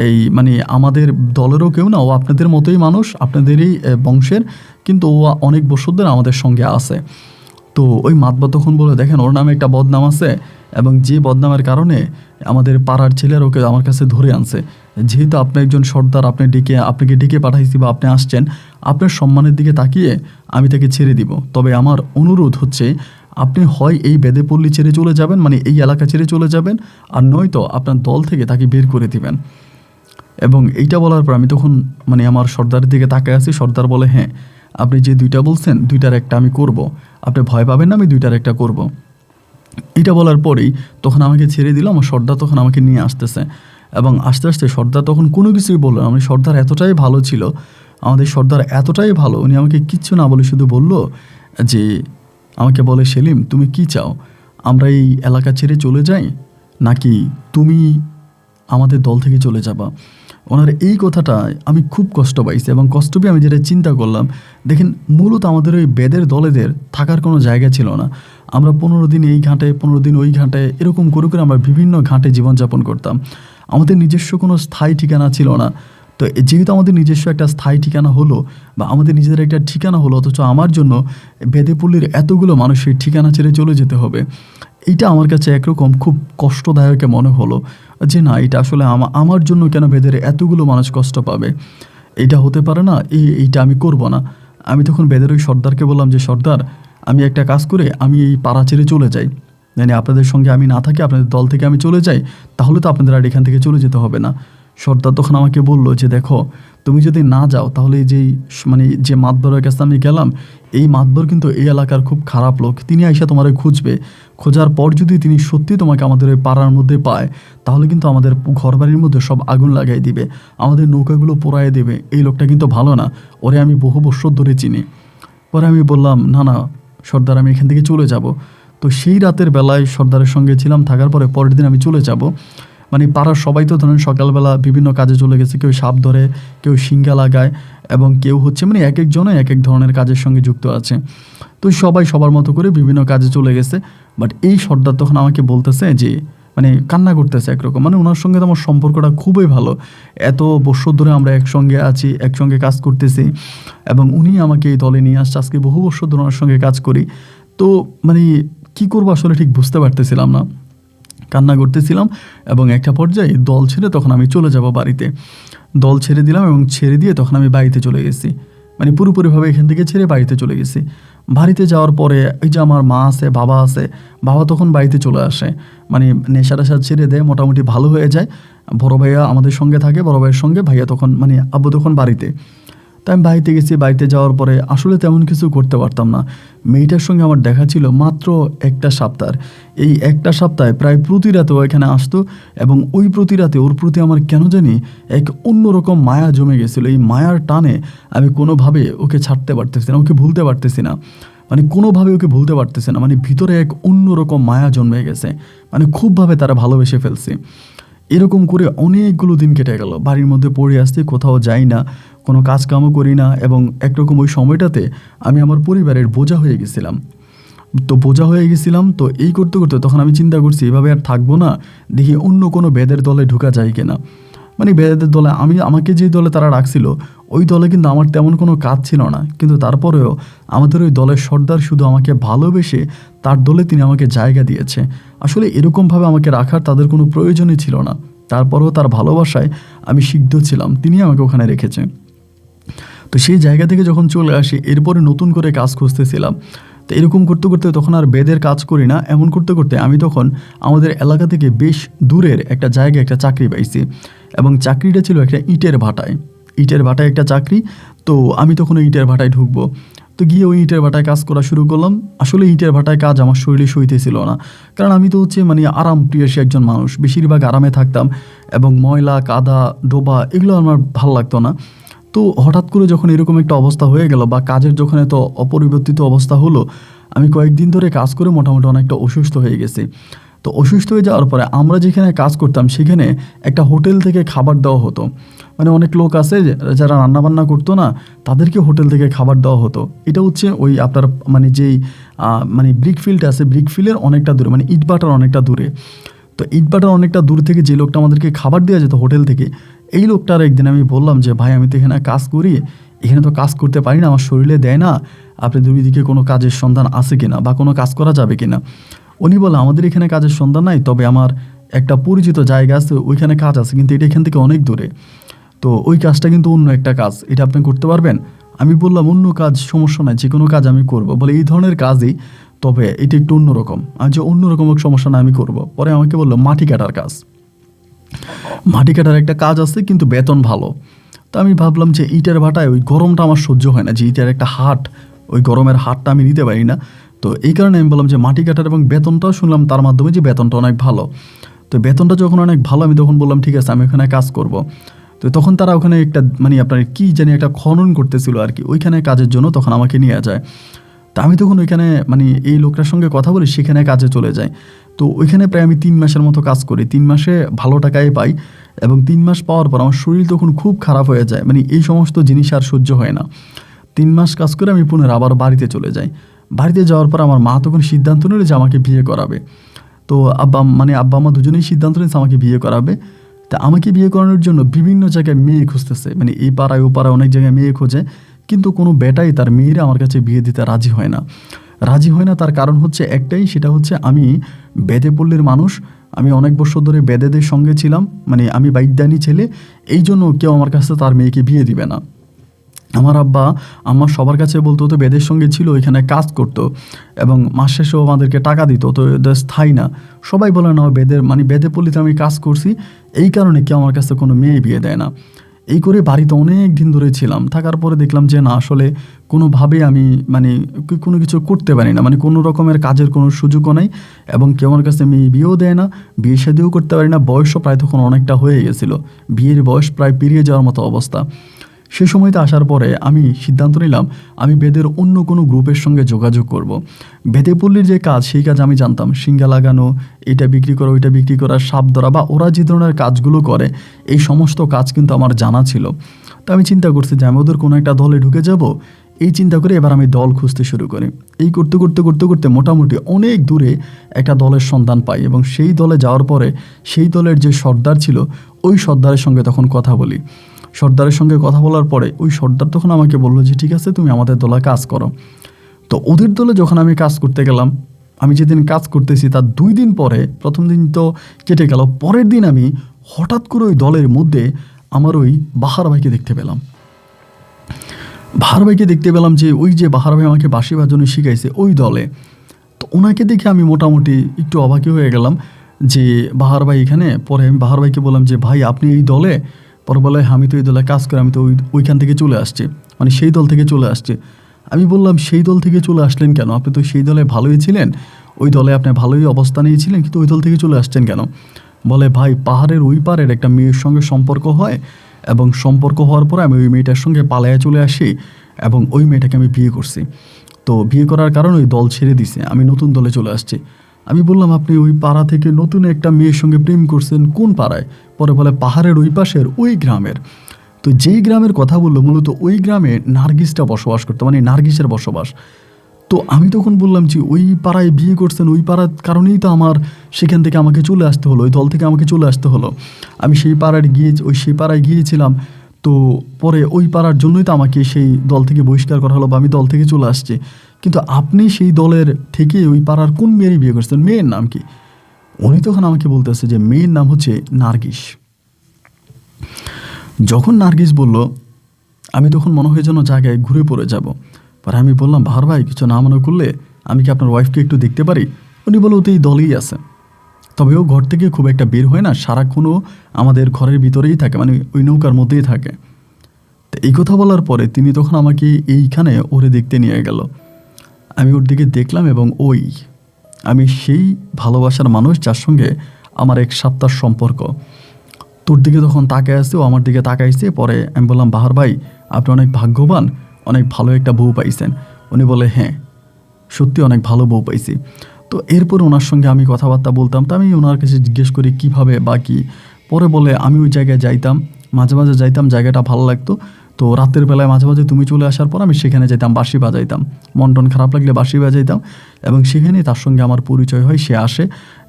এই মানে আমাদের দলেরও কেউ না, ও আপনাদের মতোই মানুষ, আপনাদেরই বংশের, কিন্তু ও অনেক বছর ধরে আমাদের সঙ্গে আছে। তো ওই মাতবা তখন বলে, দেখেন ওর নামে একটা বদনাম আছে, এবং যে বদনামের কারণে আমাদের পাড়ার ছেলেরা ওকে আমার কাছে ধরে আনছে। যেহেতু আপনি একজন সর্দার, আপনাকে ডেকে পাঠাইছি বা আপনি আসছেন, আপনার সম্মানের দিকে তাকিয়ে আমি তাকে ছেড়ে দিব। তবে আমার অনুরোধ হচ্ছে, আপনি হয় এই বেদেপল্লী ছেড়ে চলে যাবেন, মানে এই এলাকা ছেড়ে চলে যাবেন, আর নয়তো আপনার দল থেকে তাকে বের করে দিবেন। এবং এইটা বলার পর আমি তখন মানে আমার সর্দারের দিকে তাকায় আছি। সর্দার বলে, হ্যাঁ, আপনি যে 2টা বলছেন 2টার একটা আমি করব, আপনি ভয় পাবেন না, আমি 2টার একটা করব। এটা বলার পরেই তখন আমাকে ছেড়ে দিল। আমার সর্দার তখন আমাকে নিয়ে আসতেছে, এবং আস্তে আস্তে সর্দার তখন কোনো কিছুই বললো না। আমার সর্দার এতটাই ভালো ছিল, আমাদের সর্দার এতটাই ভালো, উনি আমাকে কিচ্ছু না বলে শুধু বলল যে, আমাকে বলে, সেলিম তুমি কি চাও, আমরা এই এলাকা ছেড়ে চলে যাই, নাকি তুমি আমাদের দল থেকে চলে যাবা? ওনার এই কথাটা আমি খুব কষ্ট পাইছি, এবং কষ্ট পেয়ে আমি যেটা চিন্তা করলাম, দেখেন মূলত আমাদের ওই বেদের দলেদের থাকার কোনো জায়গা ছিল না। আমরা 15 দিন এই ঘাটে, 15 দিন ওই ঘাটে, এরকম করে আমরা বিভিন্ন ঘাটে জীবনযাপন করতাম। আমাদের নিজস্ব কোনো স্থায়ী ঠিকানা ছিল না। তো যেহেতু আমাদের নিজস্ব একটা স্থায়ী ঠিকানা হলো, বা আমাদের নিজেদের একটা ঠিকানা হলো, অথচ আমার জন্য বেদেপল্লীর এতগুলো মানুষের ঠিকানা ছেড়ে চলে যেতে হবে, এইটা আমার কাছে একরকম খুব কষ্টদায়ক মনে হলো। যে না, এটা আসলে আমার জন্য কেন বেদের এতগুলো মানুষ কষ্ট পাবে, এইটা হতে পারে না, এইটা আমি করব না। আমি তখন বেদের ওই সর্দারকে বললাম যে, সর্দার, আমি একটা কাজ করে আমি এই পাড়া ছেড়ে চলে যাই, মানে আপনাদের সঙ্গে আমি না থাকি, আপনাদের দল থেকে আমি চলে যাই, তাহলে তো আপনাদের আর এখান থেকে চলে যেতে হবে না। সর্দার তখন আমাকে বলল যে, দেখো তুমি যদি না যাও তাহলে যে মাতবরের কাছে আমি গেলাম, এই মাতবর কিন্তু এই এলাকার খুব খারাপ লোক, তিনি আইসা তোমারে খুঁজবে, খোঁজার পর যদি তিনি সত্যি তোমাকে আমাদের ওই পাড়ার মধ্যে পায়, তাহলে কিন্তু আমাদের ঘরবাড়ির মধ্যে সব আগুন লাগাই দিবে, আমাদের নৌকাগুলো পোড়ায় দেবে। এই লোকটা কিন্তু ভালো না, ওরে আমি বহু বছর ধরে চিনি। পরে আমি বললাম, না সর্দার, আমি এখান থেকে চলে যাব। তো সেই রাতের বেলায় সর্দারের সঙ্গে ছিলাম, থাকার পরে পরের দিন আমি চলে যাব। মানে পাড়ার সবাই তো ধরেন সকালবেলা বিভিন্ন কাজে চলে গেছে, কেউ সাপ ধরে, কেউ শিঙ্গা লাগায়, এবং কেউ হচ্ছে মানে এক একজনে এক এক ধরনের কাজের সঙ্গে যুক্ত আছে। তো সবাই সবার মতো করে বিভিন্ন কাজে চলে গেছে। বাট এই সর্দার তখন আমাকে বলতেছে যে, মানে কান্না করতেছে একরকম, মানে ওনার সঙ্গে তো আমার সম্পর্কটা খুবই ভালো, এত বছর ধরে আমরা একসঙ্গে আছি, একসঙ্গে কাজ করতেছি, এবং উনি আমাকে এই দলে নিয়ে আসছে, আজকে বহু বছর ধরে ওনার সঙ্গে কাজ করি। তো মানে কী করবো আসলে ঠিক বুঝতে পারতেছিলাম না, কান্না করতেছিলাম। এবং একটা পর্যায়ে দল ছেড়ে তখন আমি চলে যাব বাড়িতে। দল ছেড়ে দিলাম, এবং ছেড়ে দিয়ে তখন আমি বাড়িতে চলে গেছি, মানে পুরোপুরিভাবে এখান থেকে ছেড়ে বাড়িতে চলে গেছি। বাড়িতে যাওয়ার পরে এই যে আমার মা আছে, বাবা আছে, বাবা তখন বাড়িতে চলে আসে, মানে নেশা টেশা ছেড়ে দেয়, মোটামুটি ভালো হয়ে যায়। বড় ভাইয়া আমাদের সঙ্গে থাকে, বড় ভাইয়ের সঙ্গে ভাইয়া তখন মানে আব্বু তখন বাড়িতে। তাই আমি বাড়িতে গেছি। বাড়িতে যাওয়ার পরে আসলে তেমন কিছু করতে পারতাম না। মেয়েটার সঙ্গে আমার দেখা ছিল মাত্র একটা সপ্তাহ। এই একটা সপ্তাহে প্রায় প্রতি রাতে ও এখানে আসতো, এবং ওই প্রতি রাতে ওর প্রতি আমার কেন জানি এক অন্যরকম মায়া জমে গেছিলো। এই মায়ার টানে আমি কোনোভাবে ওকে ছাড়তে পারতেছি না, ওকে ভুলতে পারতেছি না, মানে কোনোভাবে ওকে ভুলতে পারতেছে না। মানে ভিতরে এক অন্যরকম মায়া জন্মে গেছে, মানে খুবভাবে তারা ভালোবেসে ফেলছে। এরকম করে অনেকগুলো দিন কেটে গেল, বাড়ির মধ্যে পড়ে আসছি, কোথাও যাই না, কোনো কাজকামও করি না, এবং একরকম ওই সময়টাতে আমি আমার পরিবারের বোঝা হয়ে গেছিলাম। তো এই করতে করতে তখন আমি চিন্তা করছি, এভাবে আর থাকবো না, দেখি অন্য কোনো বেদের দলে ঢোকা যায় কিনা। মানে বেদের দলে আমাকে যে দলে তারা রাখছিল, ওই দলে কিন্তু আমার তেমন কোনো কাজ ছিল না, কিন্তু তারপরেও আমাদের ওই দলের সর্দার শুধু আমাকে ভালোবেসে তার দলে তিনি আমাকে জায়গা দিয়েছে। আসলে এরকমভাবে আমাকে রাখার তাদের কোনো প্রয়োজনই ছিল না। তারপরেও তার ভালোবাসায় আমি সিদ্ধ ছিলাম, তিনি আমাকে ওখানে রেখেছে। তো সেই জায়গা থেকে যখন চলে আসি, এরপরে নতুন করে কাজ খুঁজতেছিলাম। তো এরকম করতে করতে তখন আর বেদের কাজ করি না, এমন করতে করতে আমি তখন আমাদের এলাকা থেকে বেশ দূরের একটা জায়গায় একটা চাকরি পাইছি, এবং চাকরিটা ছিল একটা ইটের ভাটায়। ইটের ভাটায় একটা চাকরি। তো আমি তখন ওই ইটের ভাটায় ঢুকবো। তো গিয়ে ওই ইটের ভাটায় কাজ করা শুরু করলাম। আসলে ইটের ভাটায় কাজ আমার শরীরে সইতেছিল না, কারণ আমি তো মানে আরাম প্রিয়সী একজন মানুষ, বেশিরভাগ আরামে থাকতাম, এবং ময়লা কাদা ডোবা এগুলো আমার ভালো লাগতো না। তো হঠাৎ করে যখন এরকম একটা অবস্থা হয়ে গেল, বা কাজের যখন এত অপরিবর্তিত অবস্থা হলো, আমি কয়েকদিন ধরে কাজ করে মোটামুটি অনেকটা অসুস্থ হয়ে গেছি। তো অসুস্থ হয়ে যাওয়ার পরে আমরা যেখানে কাজ করতাম সেখানে একটা হোটেল থেকে খাবার দেওয়া হতো। মানে অনেক লোক আছে যারা রান্নাবান্না করতো না, তাদেরকে হোটেল থেকে খাবার দেওয়া হতো। এটা হচ্ছে ওই আপনার মানে যেই মানে ব্রিকফিল্ড আছে, ব্রিকফিল্ডের অনেকটা দূরে, মানে ইটভাটার অনেকটা দূরে। তো ইটভাটার অনেকটা দূর থেকে যে লোকটা আমাদেরকে খাবার দেওয়া যেত হোটেল থেকে, এই লোকটার একদিন আমি বললাম যে ভাই, আমি তো এখানে কাজ করি, এখানে তো কাজ করতে পারি না, আমার শরীরে দেয় না, আপনি দুই দিকে কোনো কাজের সন্ধান আছে কিনা বা কোনো কাজ করা যাবে কিনা। উনি বলে, আমাদের এখানে কাজের সন্ধান নাই, তবে আমার একটা পরিচিত জায়গা আছে, ওইখানে কাজ আছে, কিন্তু এটা এখান থেকে অনেক দূরে। তো ওই কাজটা কিন্তু অন্য একটা কাজ, এটা আপনি করতে পারবেন? আমি বললাম, অন্য কাজ সমস্যা নাই, যে কোনো কাজ আমি করব। বলে, এই ধরনের কাজই, তবে এটা একটু অন্যরকম। আমি যে অন্যরকম সমস্যা না, আমি করব। পরে আমাকে বললো মাটি কাটার কাজ। মাটি কাটার একটা কাজ আছে, কিন্তু বেতন ভালো। তো আমি ভাবলাম যে ইটের ভাটায় ওই গরমটা আমার সহ্য হয় না, যে ইটের একটা হাট, ওই গরমের হাটটা আমি নিতে পারি না। তো এই কারণে আমি বললাম যে মাটি কাটার, এবং বেতনটাও শুনলাম তার মাধ্যমে যে বেতনটা অনেক ভালো। তো বেতনটা যখন অনেক ভালো, আমি তখন বললাম ঠিক আছে, আমি ওখানে কাজ করব। তো তখন তারা ওখানে একটা মানে আপনার কি জানি একটা খনন করতেছিল আর কি, ওইখানে কাজের জন্য তখন আমাকে নিয়ে যায়। তা আমি তখন ওইখানে মানে এই লোকটার সঙ্গে কথা বলি, সেখানে কাজে চলে যাই। তো ওইখানে প্রায় আমি 3 মাসের মতো কাজ করি। 3 মাসে ভালো টাকাই পাই, এবং 3 মাস পাওয়ার পর আমার শরীর তখন খুব খারাপ হয়ে যায়, মানে এই সমস্ত জিনিস আর সহ্য হয় না। 3 মাস কাজ করে আমি পুনরায় আবার বাড়িতে চলে যাই। বাড়িতে যাওয়ার পর আমার মা তখন সিদ্ধান্ত নিল যে আমাকে বিয়ে করাবে। তো আব্বা আম্মা দুজনেই সিদ্ধান্ত নিয়েছে আমাকে বিয়ে করাবে। তা আমাকে বিয়ে করানোর জন্য বিভিন্ন জায়গায় মেয়ে খুঁজতেছে, মানে এই পাড়ায় ও পাড়ায় অনেক জায়গায় মেয়ে খোঁজে, কিন্তু কোনো বেটাই তার মেয়েরা আমার কাছে বিয়ে দিতে রাজি হয় না। রাজি হয় না, তার কারণ হচ্ছে একটাই, সেটা হচ্ছে আমি বেদে পল্লীর মানুষ, আমি অনেক বছর ধরে বেদেদের সঙ্গে ছিলাম, মানে আমি বাইদ্যানী ছেলে, এই জন্য কেউ আমার কাছে তার মেয়েকে বিয়ে দিবে না। আমার আব্বা আমার সবার কাছে বলতো, তো বেদের সঙ্গে ছিল, এখানে কাজ করতো, এবং মাস শেষেও আমাদেরকে টাকা দিত, তো এদের স্থায়ী না। সবাই বলে না, বেদের মানে বেদে পল্লীতে আমি কাজ করছি, এই কারণে কেউ আমার কাছে কোনো মেয়ে বিয়ে দেয় না। এই করে বাড়িতে অনেক দিন ধরে ছিলাম, থাকার পরে দেখলাম যে না, আসলে কোনোভাবেই আমি মানে কোনো কিছু করতে পারি না, মানে কোনো রকমের কাজের কোনো সুযোগও নাই, এবং কেউ আমার কাছে মেয়ে বিয়েও দেয় না, বিয়ে শাদিও করতে পারি না। বয়সও প্রায় তখন অনেকটা হয়ে গেছিলো, বিয়ের বয়স প্রায় পেরিয়ে যাওয়ার মতো অবস্থা। সে সময়তে আসার পরে আমি সিদ্ধান্ত নিলাম আমি বেদের অন্য কোনো গ্রুপের সঙ্গে যোগাযোগ করব। বেদে পল্লীর যে কাজ, সেই কাজ আমি জানতাম, সিঙ্গা লাগানো, এটা বিক্রি করা, ওইটা বিক্রি করা, সাপ ধরা, বা ওরা যে ধরনের কাজগুলো করে, এই সমস্ত কাজ কিন্তু আমার জানা ছিল। তো আমি চিন্তা করছি যে আমি ওদের কোনো একটা দলে ঢুকে যাব। এই চিন্তা করে এবার আমি দল খুঁজতে শুরু করি। এই করতে করতে করতে করতে মোটামুটি অনেক দূরে একটা দলের সন্ধান পাই, এবং সেই দলে যাওয়ার পরে সেই দলের যে সর্দার ছিল, ওই সর্দারের সঙ্গে তখন কথা বলি। সর্দারের সঙ্গে কথা বলার পরে ওই সর্দার তখন আমাকে বললো যে ঠিক আছে, তুমি আমাদের দলে কাজ করো। তো ওদের দলে যখন আমি কাজ করতে গেলাম, আমি যেদিন কাজ করতেছি তার 2 দিন পরে, প্রথম দিন তো কেটে গেল, পরের দিন আমি হঠাৎ করে ওই দলের মধ্যে আমার ওই বাহার ভাইকে দেখতে পেলাম। বাহার ভাইকে দেখতে পেলাম, যে ওই যে বাহার ভাই আমাকে বাঁশি বাজানো শিখাইছে ওই দলে। তো ওনাকে দেখে আমি মোটামুটি একটু অবাকই হয়ে গেলাম যে বাহার ভাই এখানে। পরে আমি বাহার ভাইকে বললাম যে ভাই, আপনি এই দলে? পরে বলে, আমি তো এই দলে কাজ করি, আমি তো ওইখান থেকে চলে আসছি, মানে সেই দল থেকে চলে আসছি। আমি বললাম, সেই দল থেকে চলে আসলেন কেন? আপনি তো সেই দলে ভালোই ছিলেন, ওই দলে আপনি ভালোই অবস্থানেই ছিলেন, কিন্তু ওই দল থেকে চলে আসছেন কেন? বলে, ভাই, পাহাড়ের ওই পারের একটা মেয়ের সঙ্গে সম্পর্ক হয়, এবং সম্পর্ক হওয়ার পরে আমি ওই মেয়েটার সঙ্গে পালায়া চলে আসি, এবং ওই মেয়েটাকে আমি বিয়ে করছি। তো বিয়ে করার কারণে ওই দল ছেড়ে দিছে, আমি নতুন দলে চলে আসছি। আমি বললাম, আপনি ওই পাড়া থেকে নতুন একটা মেয়ের সঙ্গে প্রেম করছেন, কোন পাড়ায়? পরে বলে, পাহাড়ের ওই পাশের ওই গ্রামের। তো যেই গ্রামের কথা বললো, মূলত ওই গ্রামে নার্গিসটা বসবাস করতো, মানে নার্গিসের বসবাস। তো আমি তখন বললাম যে ওই পাড়ায় বিয়ে করছেন, ওই পাড়ার কারণেই তো আমার সেখান থেকে আমাকে চলে আসতে হলো, ওই দল থেকে আমাকে চলে আসতে হলো। আমি সেই পাড়ায় গিয়েছিলাম। তো পরে ওই পাড়ার জন্যই তো আমাকে সেই দল থেকে বহিষ্কার করা হলো, বা আমি দল থেকে চলে আসছি। কিন্তু আপনি সেই দলের থেকে ওই পাড়ার কোন মেয়েরই বিয়ে করছেন? মেয়ের নাম কি? উনি তখন আমাকে বলতেছে যে মেয়ের নাম হচ্ছে নার্গিস। যখন নার্গিস বলল, আমি তখন মনে হয় যেন জায়গায় ঘুরে পড়ে যাব। পরে আমি বললাম, বাহার ভাই কিছু না মনে করলে আমি কি আপনার ওয়াইফকে একটু দেখতে পারি? উনি বলে, ও তো এই দলেই আছে, তবে ও ঘর থেকে খুব একটা বের হয় না, সারাক্ষণও আমাদের ঘরের ভিতরেই থাকে, মানে ওই নৌকার মধ্যেই থাকে। তো এই কথা বলার পরে তিনি তখন আমাকে এইখানে ওরে দেখতে নিয়ে গেল। আমি ওর দিকে দেখলাম এবং আমি সেই ভালোবাসার মানুষ যার সঙ্গে আমার 1 সপ্তাহ সম্পর্ক। তোর দিকে তখন তাকায় আসছে, ও আমার দিকে তাকাইছে। পরে আমি বললাম, বাহার ভাই আপনি অনেক ভাগ্যবান, অনেক ভালো একটা বউ পাইছেন। উনি বলে, হ্যাঁ সত্যি অনেক ভালো বউ পাইছি। তো এরপর ওনার সঙ্গে আমি কথাবার্তা বলতাম। তো আমি ওনার কাছে জিজ্ঞেস করি কীভাবে বা কী। পরে বলে, আমি ওই জায়গায় যাইতাম, মাঝে মাঝে যাইতাম, জায়গাটা ভালো লাগতো। তো রাতের বেলায় মাঝে মাঝে তুমি চলে আসার পর আমি সেখানে যেতাম, বাঁশি বাজাইতাম, মন টন খারাপ লাগলে বাঁশি বাজাইতাম। এবং সেখানেই তার সঙ্গে আমার পরিচয় হয়। সে আসে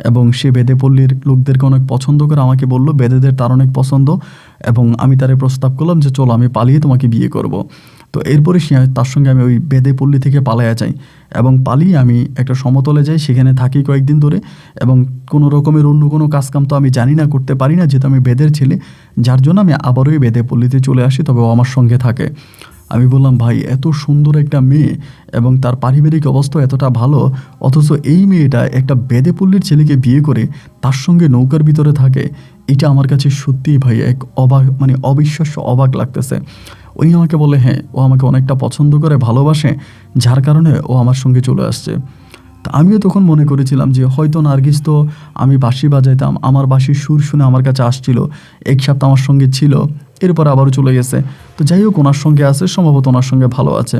এবং সে বেদেপল্লীর লোকদেরকে অনেক পছন্দ করে। আমাকে বলল বেদেদের তার অনেক পছন্দ, এবং আমি তারে প্রস্তাব করলাম যে চলো আমি পালিয়ে তোমাকে বিয়ে করব। তো এরপরে সে তার সঙ্গে আমি ওই বেদেপল্লী থেকে পালাইয়া যাই, এবং পালিয়ে আমি একটা সমতলে যাই, সেখানে থাকি কয়েকদিন ধরে। এবং কোনো রকমের অন্য কোনো কাজকাম তো আমি জানি না, করতে পারি না, যেহেতু আমি বেদের ছেলে, যার জন্য আমি আবারও ওই বেদেপল্লীতে চলে আসি। তবে ও আমার সঙ্গে থাকে। আমি বললাম, ভাই এত সুন্দর একটা মেয়ে এবং তার পারিবারিক অবস্থা এতটা ভালো, অথচ এই মেয়েটা একটা বেদেপল্লীর ছেলেকে বিয়ে করে তার সঙ্গে নৌকার ভিতরে থাকে, এটা আমার কাছে সত্যিই ভাই এক অবাক, মানে অবিশ্বাস্য অবাক লাগতেছে। উনি আমাকে বলে, হ্যাঁ ও আমাকে অনেকটা পছন্দ করে, ভালোবাসে, যার কারণে ও আমার সঙ্গে চলে আসছে। তা আমিও তখন মনে করেছিলাম যে হয়তো নার্গিস, তো আমি বাঁশি বাজাইতাম, আমার বাঁশির সুর শুনে আমার কাছে আসছিল, 1 সপ্তাহ আমার সঙ্গে ছিল, এরপর আবারও চলে গেছে। তো যাই হোক, ওনার সঙ্গে আছে, সম্ভবত ওনার সঙ্গে ভালো আছে।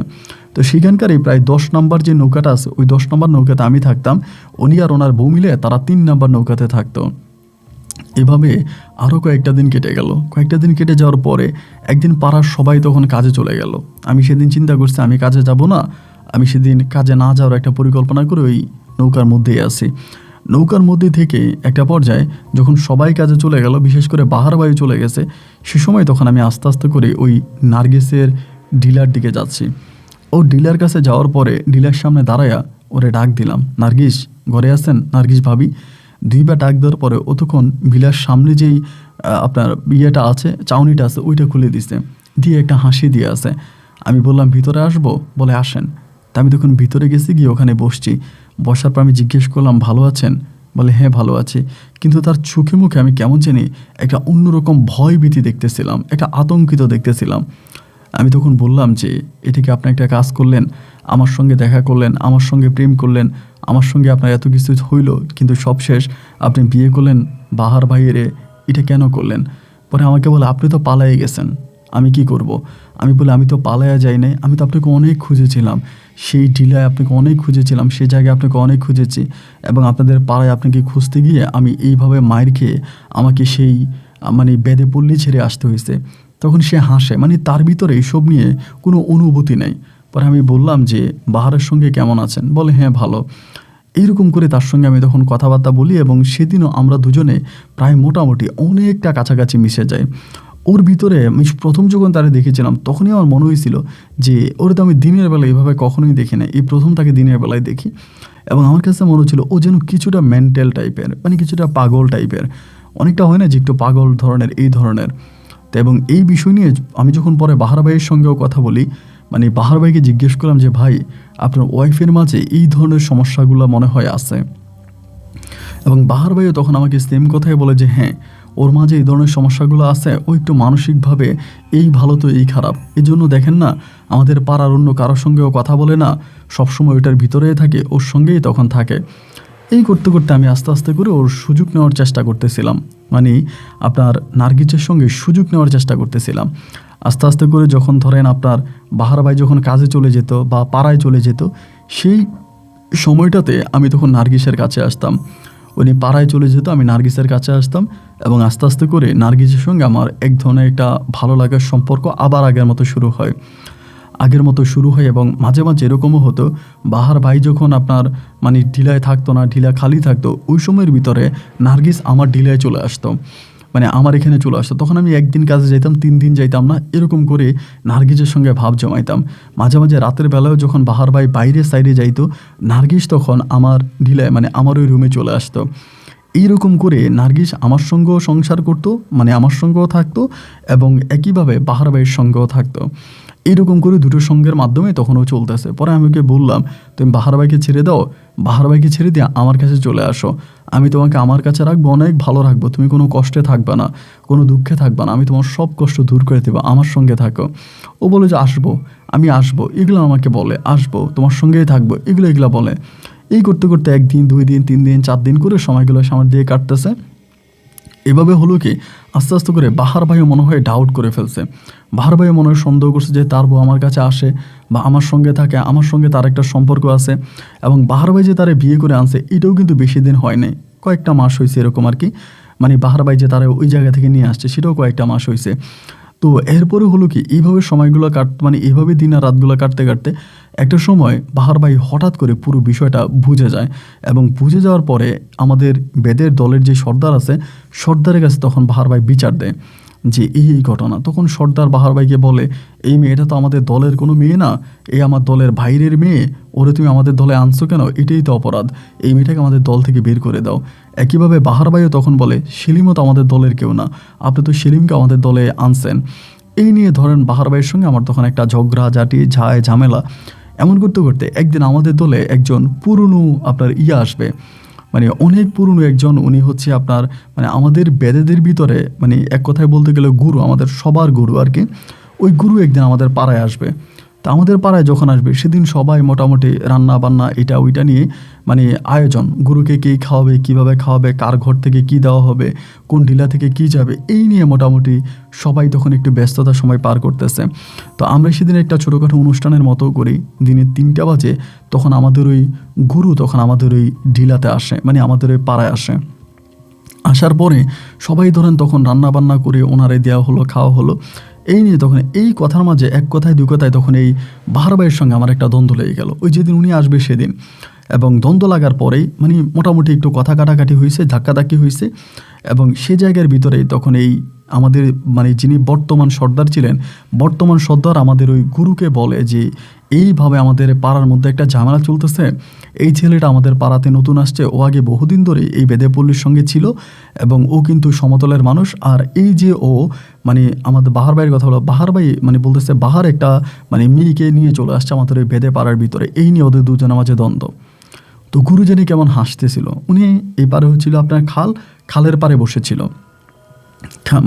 তো সেখানকারই প্রায় 10 নম্বর যে নৌকাটা আছে, ওই 10 নম্বর নৌকাতে আমি থাকতাম, উনি আর ওনার বউ মিলে তারা 3 নম্বর নৌকাতে থাকতো। এভাবে আরও কয়েকটা দিন কেটে গেল। কয়েকটা দিন কেটে যাওয়ার পরে একদিন পাড়ার সবাই তখন কাজে চলে গেল। আমি সেদিন চিন্তা করছি আমি কাজে যাব না, আমি সেদিন কাজে না যাওয়ার একটা পরিকল্পনা করে ওই নৌকার মধ্যেই আছি। নৌকার মধ্যে থেকে একটা পর্যায়ে যখন সবাই কাজে চলে গেল, বিশেষ করে বাহার বায়ু চলে গেছে, সে সময় তখন আমি আস্তে আস্তে করে ওই নার্গিসের ডিলার দিকে যাচ্ছি। ও ডিলার কাছে যাওয়ার পরে ডিলার সামনে দাঁড়ায়া ওরে ডাক দিলাম, নার্গিস ঘরে আছেন? নার্গিস ভাবি। 2 বার ডাক দেওয়ার পরে ও তখন ভিলার সামনে যেই আপনার ইয়েটা আছে, চাউনিটা আছে, ওইটা খুলে দিছে, দিয়ে একটা হাসি দিয়ে আছে। আমি বললাম, ভিতরে আসবো? বলে, আসেন। তা আমি তখন ভিতরে গেছি, গিয়ে ওখানে বসছি। বসার পর আমি জিজ্ঞেস করলাম, ভালো আছেন? বলে, হ্যাঁ ভালো আছি। কিন্তু তার চোখে মুখে আমি কেমন জানি একটা অন্যরকম ভয় ভীতি দেখতেছিলাম, একটা আতঙ্কিত দেখতেছিলাম। আমি তখন বললাম যে, এটা কি আপনি একটা কাজ করলেন, আমার সঙ্গে দেখা করলেন, আমার সঙ্গে প্রেম করলেন, আমার সঙ্গে আপনার এত কিছু হইল, কিন্তু সবশেষ আপনি বিয়ে করলেন বাহার ভাইয়েরে, এটা কেন করলেন? পরে আমাকে বলে, আপনি তো পালায়ে গেছেন, আমি কি করব? আমি বলি, আমি তো পালায়া যাই নাই, আমি তো আপনাকে অনেক খুঁজেছিলাম, সেই টিলায় আপনাকে অনেক খুঁজেছিলাম, সেই জায়গায় আপনাকে অনেক খুঁজেছি, এবং আপনাদের পাড়ায় আপনাকে খুঁজতে গিয়ে আমি এইভাবে মায়ের খেয়ে আমাকে সেই মানে বেদেপল্লী ছেড়ে আসতে হয়েছে। তখন সে হাসে, মানে তার ভিতরে এসব নিয়ে কোনো অনুভূতি নেই। পরে আমি বললাম যে, বাহারের সঙ্গে কেমন আছেন? বলে, হ্যাঁ ভালো। এইরকম করে তার সঙ্গে আমি তখন কথাবার্তা বলি, এবং সেদিনও আমরা দুজনে প্রায় মোটামুটি অনেকটা কাছাকাছি মিশে যাই। ওর ভিতরে আমি প্রথম যখন তারে দেখেছিলাম, তখনই আমার মনে হয়েছিল যে ওর তো আমি দিনের বেলায় এভাবে কখনোই দেখি না, এই প্রথম তাকে দিনের বেলায় দেখি। এবং আমার কাছে মনে হচ্ছিল ও যেন কিছুটা মেন্টাল টাইপের, মানে কিছুটা পাগল টাইপের, অনেকটা হয় না যে একটু পাগল ধরনের, এই ধরনের। তো এবং এই বিষয় নিয়ে আমি যখন পরে বাহার ভাইয়ের সঙ্গেও কথা বলি, মানে বাহার ভাইকে জিজ্ঞেস করলাম যে, ভাই আপনার ওয়াইফের মাঝে এই ধরনের সমস্যাগুলো মনে হয় আছে? এবং বাহার ভাইও তখন আমাকে সেম কথাই বলে যে, হ্যাঁ ওর মাঝে এই ধরনের সমস্যাগুলো আছে, ও একটু মানসিকভাবে এই ভালো তো এই খারাপ। এই জন্য দেখেন না, আমাদের পাড়ার অন্য কারোর সঙ্গেও কথা বলে না, সবসময় ওটার ভিতরেই থাকে, ওর সঙ্গেই তখন থাকে। এই করতে করতে আমি আস্তে আস্তে করে ওর সুযোগ নেওয়ার চেষ্টা করতেছিলাম, মানে আপনার নার্গিসের সঙ্গে সুযোগ নেওয়ার চেষ্টা করতেছিলাম। আস্তে আস্তে করে যখন ধরেন আপনার বাহার ভাই যখন কাজে চলে যেত বা পাড়ায় চলে যেত, সেই সময়টাতে আমি তখন নার্গিসের কাছে আসতাম। উনি পাড়ায় চলে যেত, আমি নার্গিসের কাছে আসতাম, এবং আস্তে আস্তে করে নার্গিসের সঙ্গে আমার এক ধরনের একটা ভালো লাগার সম্পর্ক আবার আগের মতো শুরু হয়। এবং মাঝে মাঝে এরকমও হতো, বাহার ভাই যখন আপনার মানে ঢিলায় থাকতো না, ঢিলা খালি থাকতো, ওই সময়ের ভিতরে নার্গিস আমার ঢিলায় চলে আসতো, মানে আমার এখানে চলে আসতো। তখন আমি একদিন কাজে যাইতাম, 3 দিন যাইতাম না, এরকম করে নার্গিসের সঙ্গে ভাব জমাইতাম। মাঝে মাঝে রাতের বেলায়ও যখন বাহার ভাই বাইরের সাইডে যাইতো, নার্গিস তখন আমার ঢিলায়, মানে আমার ওই রুমে চলে আসতো। এইরকম করে নার্গিস আমার সঙ্গেও সংসার করতো, মানে আমার সঙ্গেও থাকতো এবং একইভাবে বাহার ভাইয়ের সঙ্গেও থাকতো। এইরকম করে দুটো সঙ্গের মাধ্যমে তখন ও চলতেছে। পরে আমি ওকে বললাম, তুমি বাহার ভাইকে ছেড়ে দাও, বাহার ভাইকে ছেড়ে দিয়ে আমার কাছে চলে আসো, আমি তোমাকে আমার কাছে রাখবো, অনেক ভালো রাখবো, তুমি কোনো কষ্টে থাকবে না, কোনো দুঃখে থাকবে না, আমি তোমার সব কষ্ট দূর করে দেবো, আমার সঙ্গে থাকো। ও বলে যে আসবো, আমি আসবো, এগুলো আমাকে বলে, আসবো তোমার সঙ্গেই থাকবো, এগুলো বলে। এই করতে করতে 1 দিন 2 দিন 3 দিন 4 দিন করে সময়গুলো সামনে দিয়ে কাটতেছে। এভাবে হলো কি, আস্তে আস্তে করে বাহার ভাইও মনে হয় ডাউট করে ফেলছে। বাহার ভাইও মনে হয় সন্দেহ করছে যে তার বউ আমার কাছে আসে বা আমার সঙ্গে থাকে, আমার সঙ্গে তার একটা সম্পর্ক আছে। এবং বাহার ভাই যে তারে বিয়ে করে আনছে এটাও কিন্তু বেশি দিন হয় নাই, কয়েকটা মাস হয়েছে এরকম আর কি। মানে বাহার ভাই যে তারা ওই জায়গা থেকে নিয়ে আসছে সেটাও কয়েকটা মাস হয়েছে। তো এরপরে হলো কি, এইভাবে সময়গুলো মানে এইভাবে দিন আর রাতগুলো কাটতে কাটতে একটা সময় বাহার ভাই হঠাৎ করে পুরো বিষয়টা বুঝে যায়। এবং বুঝে যাওয়ার পরে আমাদের বেদের দলের যে সর্দার আছে, সর্দারের কাছে তখন বাহার ভাই বিচার দেয় যে এই ঘটনা। তখন সর্দার বাহার ভাইকে বলে, এই মেয়েটা তো আমাদের দলের কোনো মেয়ে না, এই আমার দলের বাইরের মেয়ে, ওরে তুমি আমাদের দলে আনছো কেন, এটাই তো অপরাধ, এই মেয়েটাকে আমাদের দল থেকে বের করে দাও। একইভাবে বাহার ভাইও তখন বলে, সেলিমও তো আমাদের দলের কেউ না, আপনি তো সেলিমকে আমাদের দলে আনছেন। এই নিয়ে ধরেন বাহার ভাইয়ের সঙ্গে আমার তখন একটা ঝগড়া ঝাঁটি ঝামেলা। এমন করতে করতে একদিন আমাদের দলে একজন পুরনো আপনার আসবে, মানে অনেক পুরনো একজন, উনি হচ্ছে আপনার মানে আমাদের বেদেদের ভিতরে মানে এক কথায় বলতে গেলে গুরু, আমাদের সবার গুরু আর কি। ওই গুরু একদিন আমাদের পাড়ায় আসবে। তা আমাদের পাড়ায় যখন আসবে সেদিন সবাই মোটামুটি রান্না বান্না এটা ওইটা নিয়ে মানে আয়োজন, গুরুকে কী খাওয়াবে, কীভাবে খাওয়াবে, কার ঘর থেকে কী দেওয়া হবে, কোন ঢিলা থেকে কী যাবে, এই নিয়ে মোটামুটি সবাই তখন একটু ব্যস্ততার সময় পার করতেছে। তো আমরা সেদিন একটা ছোটোখাটো অনুষ্ঠানের মতো করি, দিনে 3টা বাজে তখন আমাদের ওই গুরু তখন আমাদের ওই ঢিলাতে আসে, মানে আমাদের ওই পাড়ায় আসে। আসার পরে সবাই ধরেন তখন রান্না বান্না করে ওনারে দেওয়া হলো, খাওয়া হলো। এই নিয়ে তখন এই কথার মাঝে এক কথায় 2 কথায় তখন এই বাহার ভাইয়ের সঙ্গে আমার একটা দ্বন্দ্ব লেগে গেল ওই যেদিন উনি আসবে সেদিন। এবং দ্বন্দ্ব লাগার পরেই মানে মোটামুটি একটু কথা কাটাকাটি হয়েছে, ধাক্কাধাক্কি হয়েছে। এবং সে জায়গার ভিতরেই তখন এই আমাদের মানে যিনি বর্তমান সর্দার ছিলেন, বর্তমান সর্দার আমাদের ওই গুরুকে বলে যে এইভাবে আমাদের পাড়ার মধ্যে একটা ঝামেলা চলতেছে, এই ছেলেটা আমাদের পাড়াতে নতুন আসছে, ও আগে বহুদিন ধরে এই বেদেপল্লীর সঙ্গে ছিল এবং ও কিন্তু সমতলের মানুষ। আর এই যে ও মানে আমাদের বাহার ভাইয়ের কথা হলো, বাহার ভাই মানে বলতেছে বাহার একটা মানে মেয়েকে নিয়ে চলে আসছে আমাদের ওই বেদে পাড়ার ভিতরে, এই নিয়ে ওদের দুজনের মাঝে দ্বন্দ্ব। তো গুরু জানি কেমন হাসতেছিল, উনি এই পারে হচ্ছিল আপনার খালের পারে বসেছিল,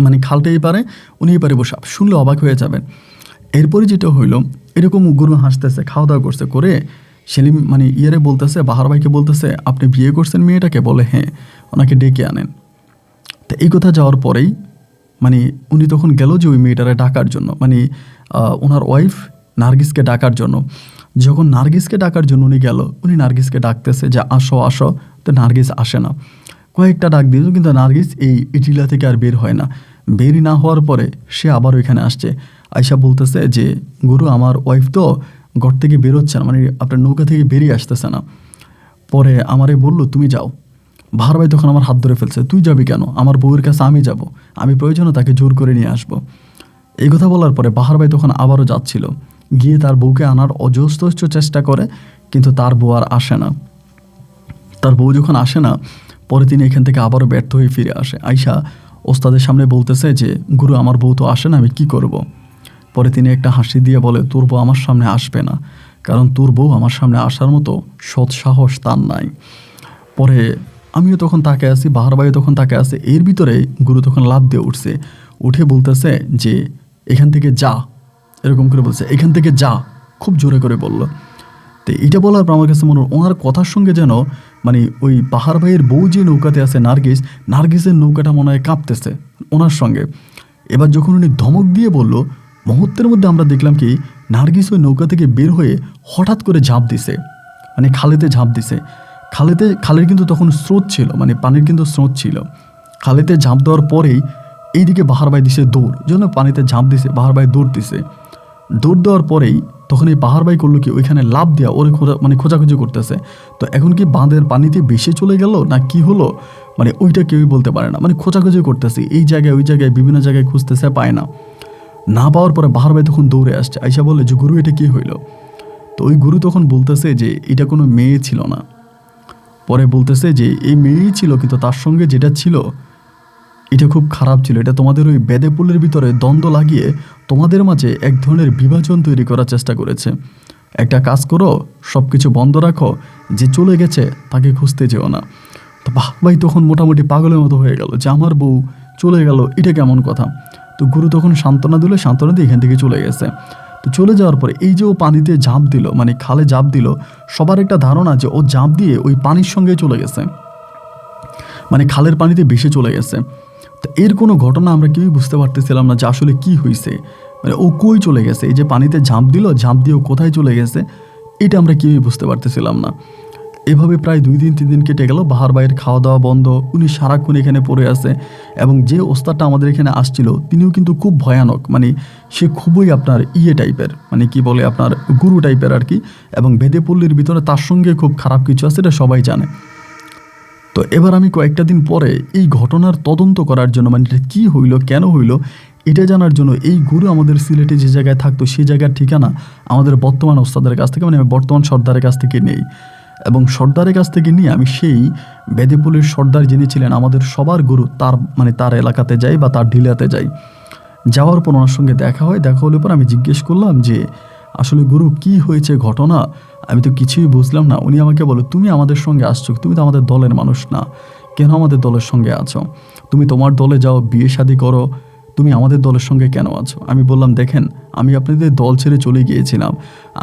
মানে খালটা এই পারে, উনি এই পারে বসে, শুনলে অবাক হয়ে যাবেন। এরপরে যেটা হইলো, এরকম গুরু হাসতেছে, খাওয়া দাওয়া করছে করে সেলিম মানে বলতেছে, বাহার ভাইকে বলতেছে, আপনি বিয়ে করছেন মেয়েটাকে? বলে হ্যাঁ, ওনাকে ডেকে আনেন। তো এই কথা যাওয়ার পরেই মানে উনি তখন গেল যে ওই মেয়েটারে ডাকার জন্য, মানে ওনার ওয়াইফ নার্গিসকে ডাকার জন্য। যখন নার্গিসকে ডাকার জন্য উনি গেল, উনি নার্গিসকে ডাকতেছে যে আসো আসো, তো নার্গিস আসে না। কয়েকটা ডাক দিল কিন্তু নার্গিস এই টিলা থেকে আর বের হয় না। বেরই না হওয়ার পরে সে আবার ওইখানে আসছে, আয়সা বলতেছে যে গুরু আমার ওয়াইফ তো ঘর থেকে বেরোচ্ছে না, মানে আপনার নৌকা থেকে বেরিয়ে আসতেছে না। পরে আমারে বলল তুমি যাও। বাহার ভাই তখন আমার হাত ধরে ফেলছে, তুই যাবি কেন, আমার বউয়ের কাছে আমি যাব, আমি প্রয়োজনে তাকে জোর করে নিয়ে আসবো। এই কথা বলার পরে বাহার ভাই তখন আবারও যাচ্ছিল, গিয়ে তার বউকে আনার অজস্র চেষ্টা করে কিন্তু তার বউ আর আসে না। তার বউ যখন আসে না, পরে তিনি এখান থেকে আবারও ব্যর্থ হয়ে ফিরে আসে। আয়সা ওস্তাদের সামনে বলতেছে যে গুরু আমার বউ তো আসে না, আমি কি করব। পরে তিনি একটা হাসি দিয়ে বলে, তোর বউ আমার সামনে আসবে না, কারণ তোর বউ আমার সামনে আসার মতো সৎ সাহস তার নাই। পরে আমিও তখন তাকে আসি, বাহার ভাইও তখন তাকে আসে। এর ভিতরে গুরু তখন লাফ দিয়ে উঠছে, উঠে বলতেছে যে এখান থেকে যা, এরকম করে বলছে, এখান থেকে যা, খুব জোরে করে বলল। তো এইটা বলার পর আমার কাছে মনে হয় ওনার কথার সঙ্গে যেন মানে ওই বাহার ভাইয়ের বউ যে নৌকাতে আছে নার্গিসের নৌকাটা মনে হয় কাঁপতেছে ওনার সঙ্গে। এবার যখন উনি ধমক দিয়ে বলল, মুহূর্তের মধ্যে আমরা দেখলাম কি নার্গিস ওই নৌকা থেকে বের হয়ে হঠাৎ করে ঝাঁপ দিছে, মানে খালেতে ঝাঁপ দিছে। খালের কিন্তু তখন স্রোত ছিল, মানে পানির কিন্তু স্রোত ছিল। খালেতে ঝাঁপ দেওয়ার পরেই এইদিকে বাহার ভাই দিছে দৌড়, জন্য পানিতে ঝাঁপ দিছে, বাহার ভাই দৌড় দিছে। দৌড় দেওয়ার পরেই তখন এই বাহার ভাই করলো কি, ওইখানে লাফ দেওয়া ওরে মানে খোঁজাখুঁজি করতেছে। তো এখন কি বাঁধের পানিতে বেশি চলে গেল না কি হলো, মানে ওইটা কেউই বলতে পারে না। মানে খোঁজাখুঁজি করতেছে এই জায়গায় ওই জায়গায়, বিভিন্ন জায়গায় খুঁজতেছে, পায় না। না পাওয়ার পরে বাহার ভাই তখন দৌড়ে আসছে, আইসা বলে যে গুরু এটা কি হইল। তো ওই গুরু তখন বলতেছে যে এটা কোনো মেয়ে ছিল না। পরে বলতেছে যে এই মেয়েই ছিল, কিন্তু তার সঙ্গে যেটা ছিল এটা খুব খারাপ ছিল। এটা তোমাদের ওই বেদেপুলের ভিতরে দ্বন্দ্ব লাগিয়ে তোমাদের মাঝে এক ধরনের বিভাজন তৈরি করার চেষ্টা করেছে। একটা কাজ করো, সব কিছু বন্ধ রাখো, যে চলে গেছে তাকে খুঁজতে যেও না। তো বাহ ভাই তখন মোটামুটি পাগলের মতো হয়ে গেল যে আমার বউ চলে গেল, এটা কেমন কথা। তো গুরু তখন সান্ত্বনা দিল, সান্ত্বনা দিয়ে এখান থেকে চলে গেছে। তো চলে যাওয়ার পরে এই যে ও পানিতে ঝাঁপ দিল, মানে খালে ঝাঁপ দিল, সবার একটা ধারণা যে ও ঝাঁপ দিয়ে ওই পানির সঙ্গে চলে গেছে, মানে খালের পানিতে ভেসে চলে গেছে। তো এর কোনো ঘটনা আমরা কেউই বুঝতে পারতেছিলাম না যে আসলে কি হয়েছে, মানে ও কই চলে গেছে। এই যে পানিতে ঝাঁপ দিল, ঝাঁপ দিয়ে ও কোথায় চলে গেছে এটা আমরা কেউই বুঝতে পারতেছিলাম না। এভাবে প্রায় 2 দিন 3 দিন কেটে গেল। বাহার ভাইয়ের খাওয়া দাওয়া বন্ধ, উনি সারাক্ষণ এখানে পড়ে আছে। এবং যে ওস্তাদটা আমাদের এখানে আসছিল তিনিও কিন্তু খুব ভয়ানক, মানে সে খুবই আপনার টাইপের, মানে কি বলে আপনার গুরু টাইপের আর কি। এবং বেদেপল্লীর ভিতরে তার সঙ্গে খুব খারাপ কিছু আছে, এটা সবাই জানে। তো এবার আমি কয়েকটা দিন পরে এই ঘটনার তদন্ত করার জন্য, মানে এটা কী হইলো, কেন হইলো, এটা জানার জন্য এই গুরু আমাদের সিলেটে যে জায়গায় থাকতো সেই জায়গার ঠিকানা আমাদের বর্তমান ওস্তাদের কাছ থেকে, মানে আমি বর্তমান সর্দারের কাছ থেকে নেই। এবং সর্দারের কাছ থেকে নিয়ে আমি সেই বেদেপুলের সর্দার যিনি ছিলেন আমাদের সবার গুরু, তার এলাকাতে যাই বা তার ঢিলাতে যাই। যাওয়ার পর ওনার সঙ্গে দেখা হয়। দেখা হলে পর আমি জিজ্ঞেস করলাম যে আসলে গুরু কি হয়েছে ঘটনা, আমি তো কিছুই বুঝলাম না। উনি আমাকে বলে তুমি আমাদের সঙ্গে আসছো, তুমি তো আমাদের দলের মানুষ না, কেন আমাদের দলের সঙ্গে আছো? তুমি তোমার দলে যাও, বিয়ে শাদী করো, তুমি আমাদের দলের সঙ্গে কেন আছো? আমি বললাম দেখেন, আমি আপনাদের দল ছেড়ে চলে গিয়েছিলাম।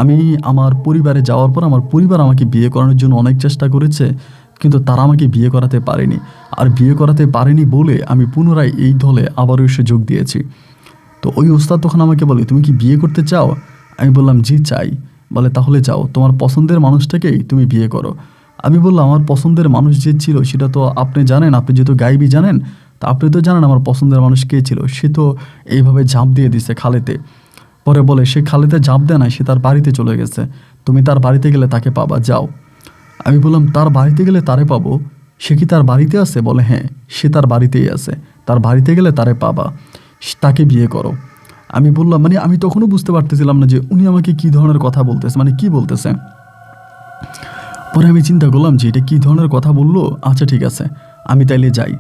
আমি আমার পরিবারে যাওয়ার পর আমার পরিবার আমাকে বিয়ে করানোর জন্য অনেক চেষ্টা করেছে, কিন্তু তারা আমাকে বিয়ে করাতে পারেনি। আর বিয়ে করাতে পারেনি বলে আমি পুনরায় এই দলে আবারও এসে যোগ দিয়েছি। তো ওই ওস্তাদ তখন আমাকে বলে তুমি কি বিয়ে করতে চাও? আমি বললাম জি চাই। বলে তাহলে যাও, তোমার পছন্দের মানুষটাকেই তুমি বিয়ে করো। আমি বললাম আমার পছন্দের মানুষ যে ছিল সেটা তো আপনি জানেন, আপনি যেহেতু গাইবি জানেন, তা আপনি তো জানেন আমার পছন্দের মানুষ কে ছিল। সে তো এইভাবে ঝাঁপ দিয়ে দিছে খালেতে। পরে বলে সে খালেতে ঝাঁপ দেয় না, সে তার বাড়িতে চলে গেছে, তুমি তার বাড়িতে গেলে তাকে পাবা, যাও। আমি বললাম তার বাড়িতে গেলে তারে পাবো? সে কি তার বাড়িতে আছে? বলে হ্যাঁ, সে তার বাড়িতেই আছে, তার বাড়িতে গেলে তারে পাবা, তাকে বিয়ে করো। আমি বললাম, মানে আমি তখনও বুঝতে পারতেছিলাম না যে উনি আমাকে কী ধরনের কথা বলতেছে, মানে কি বলতেছে। পরে আমি চিন্তা করলাম যে এটা কী ধরনের কথা বললো। আচ্ছা ঠিক আছে, আমি তাইলে যাই।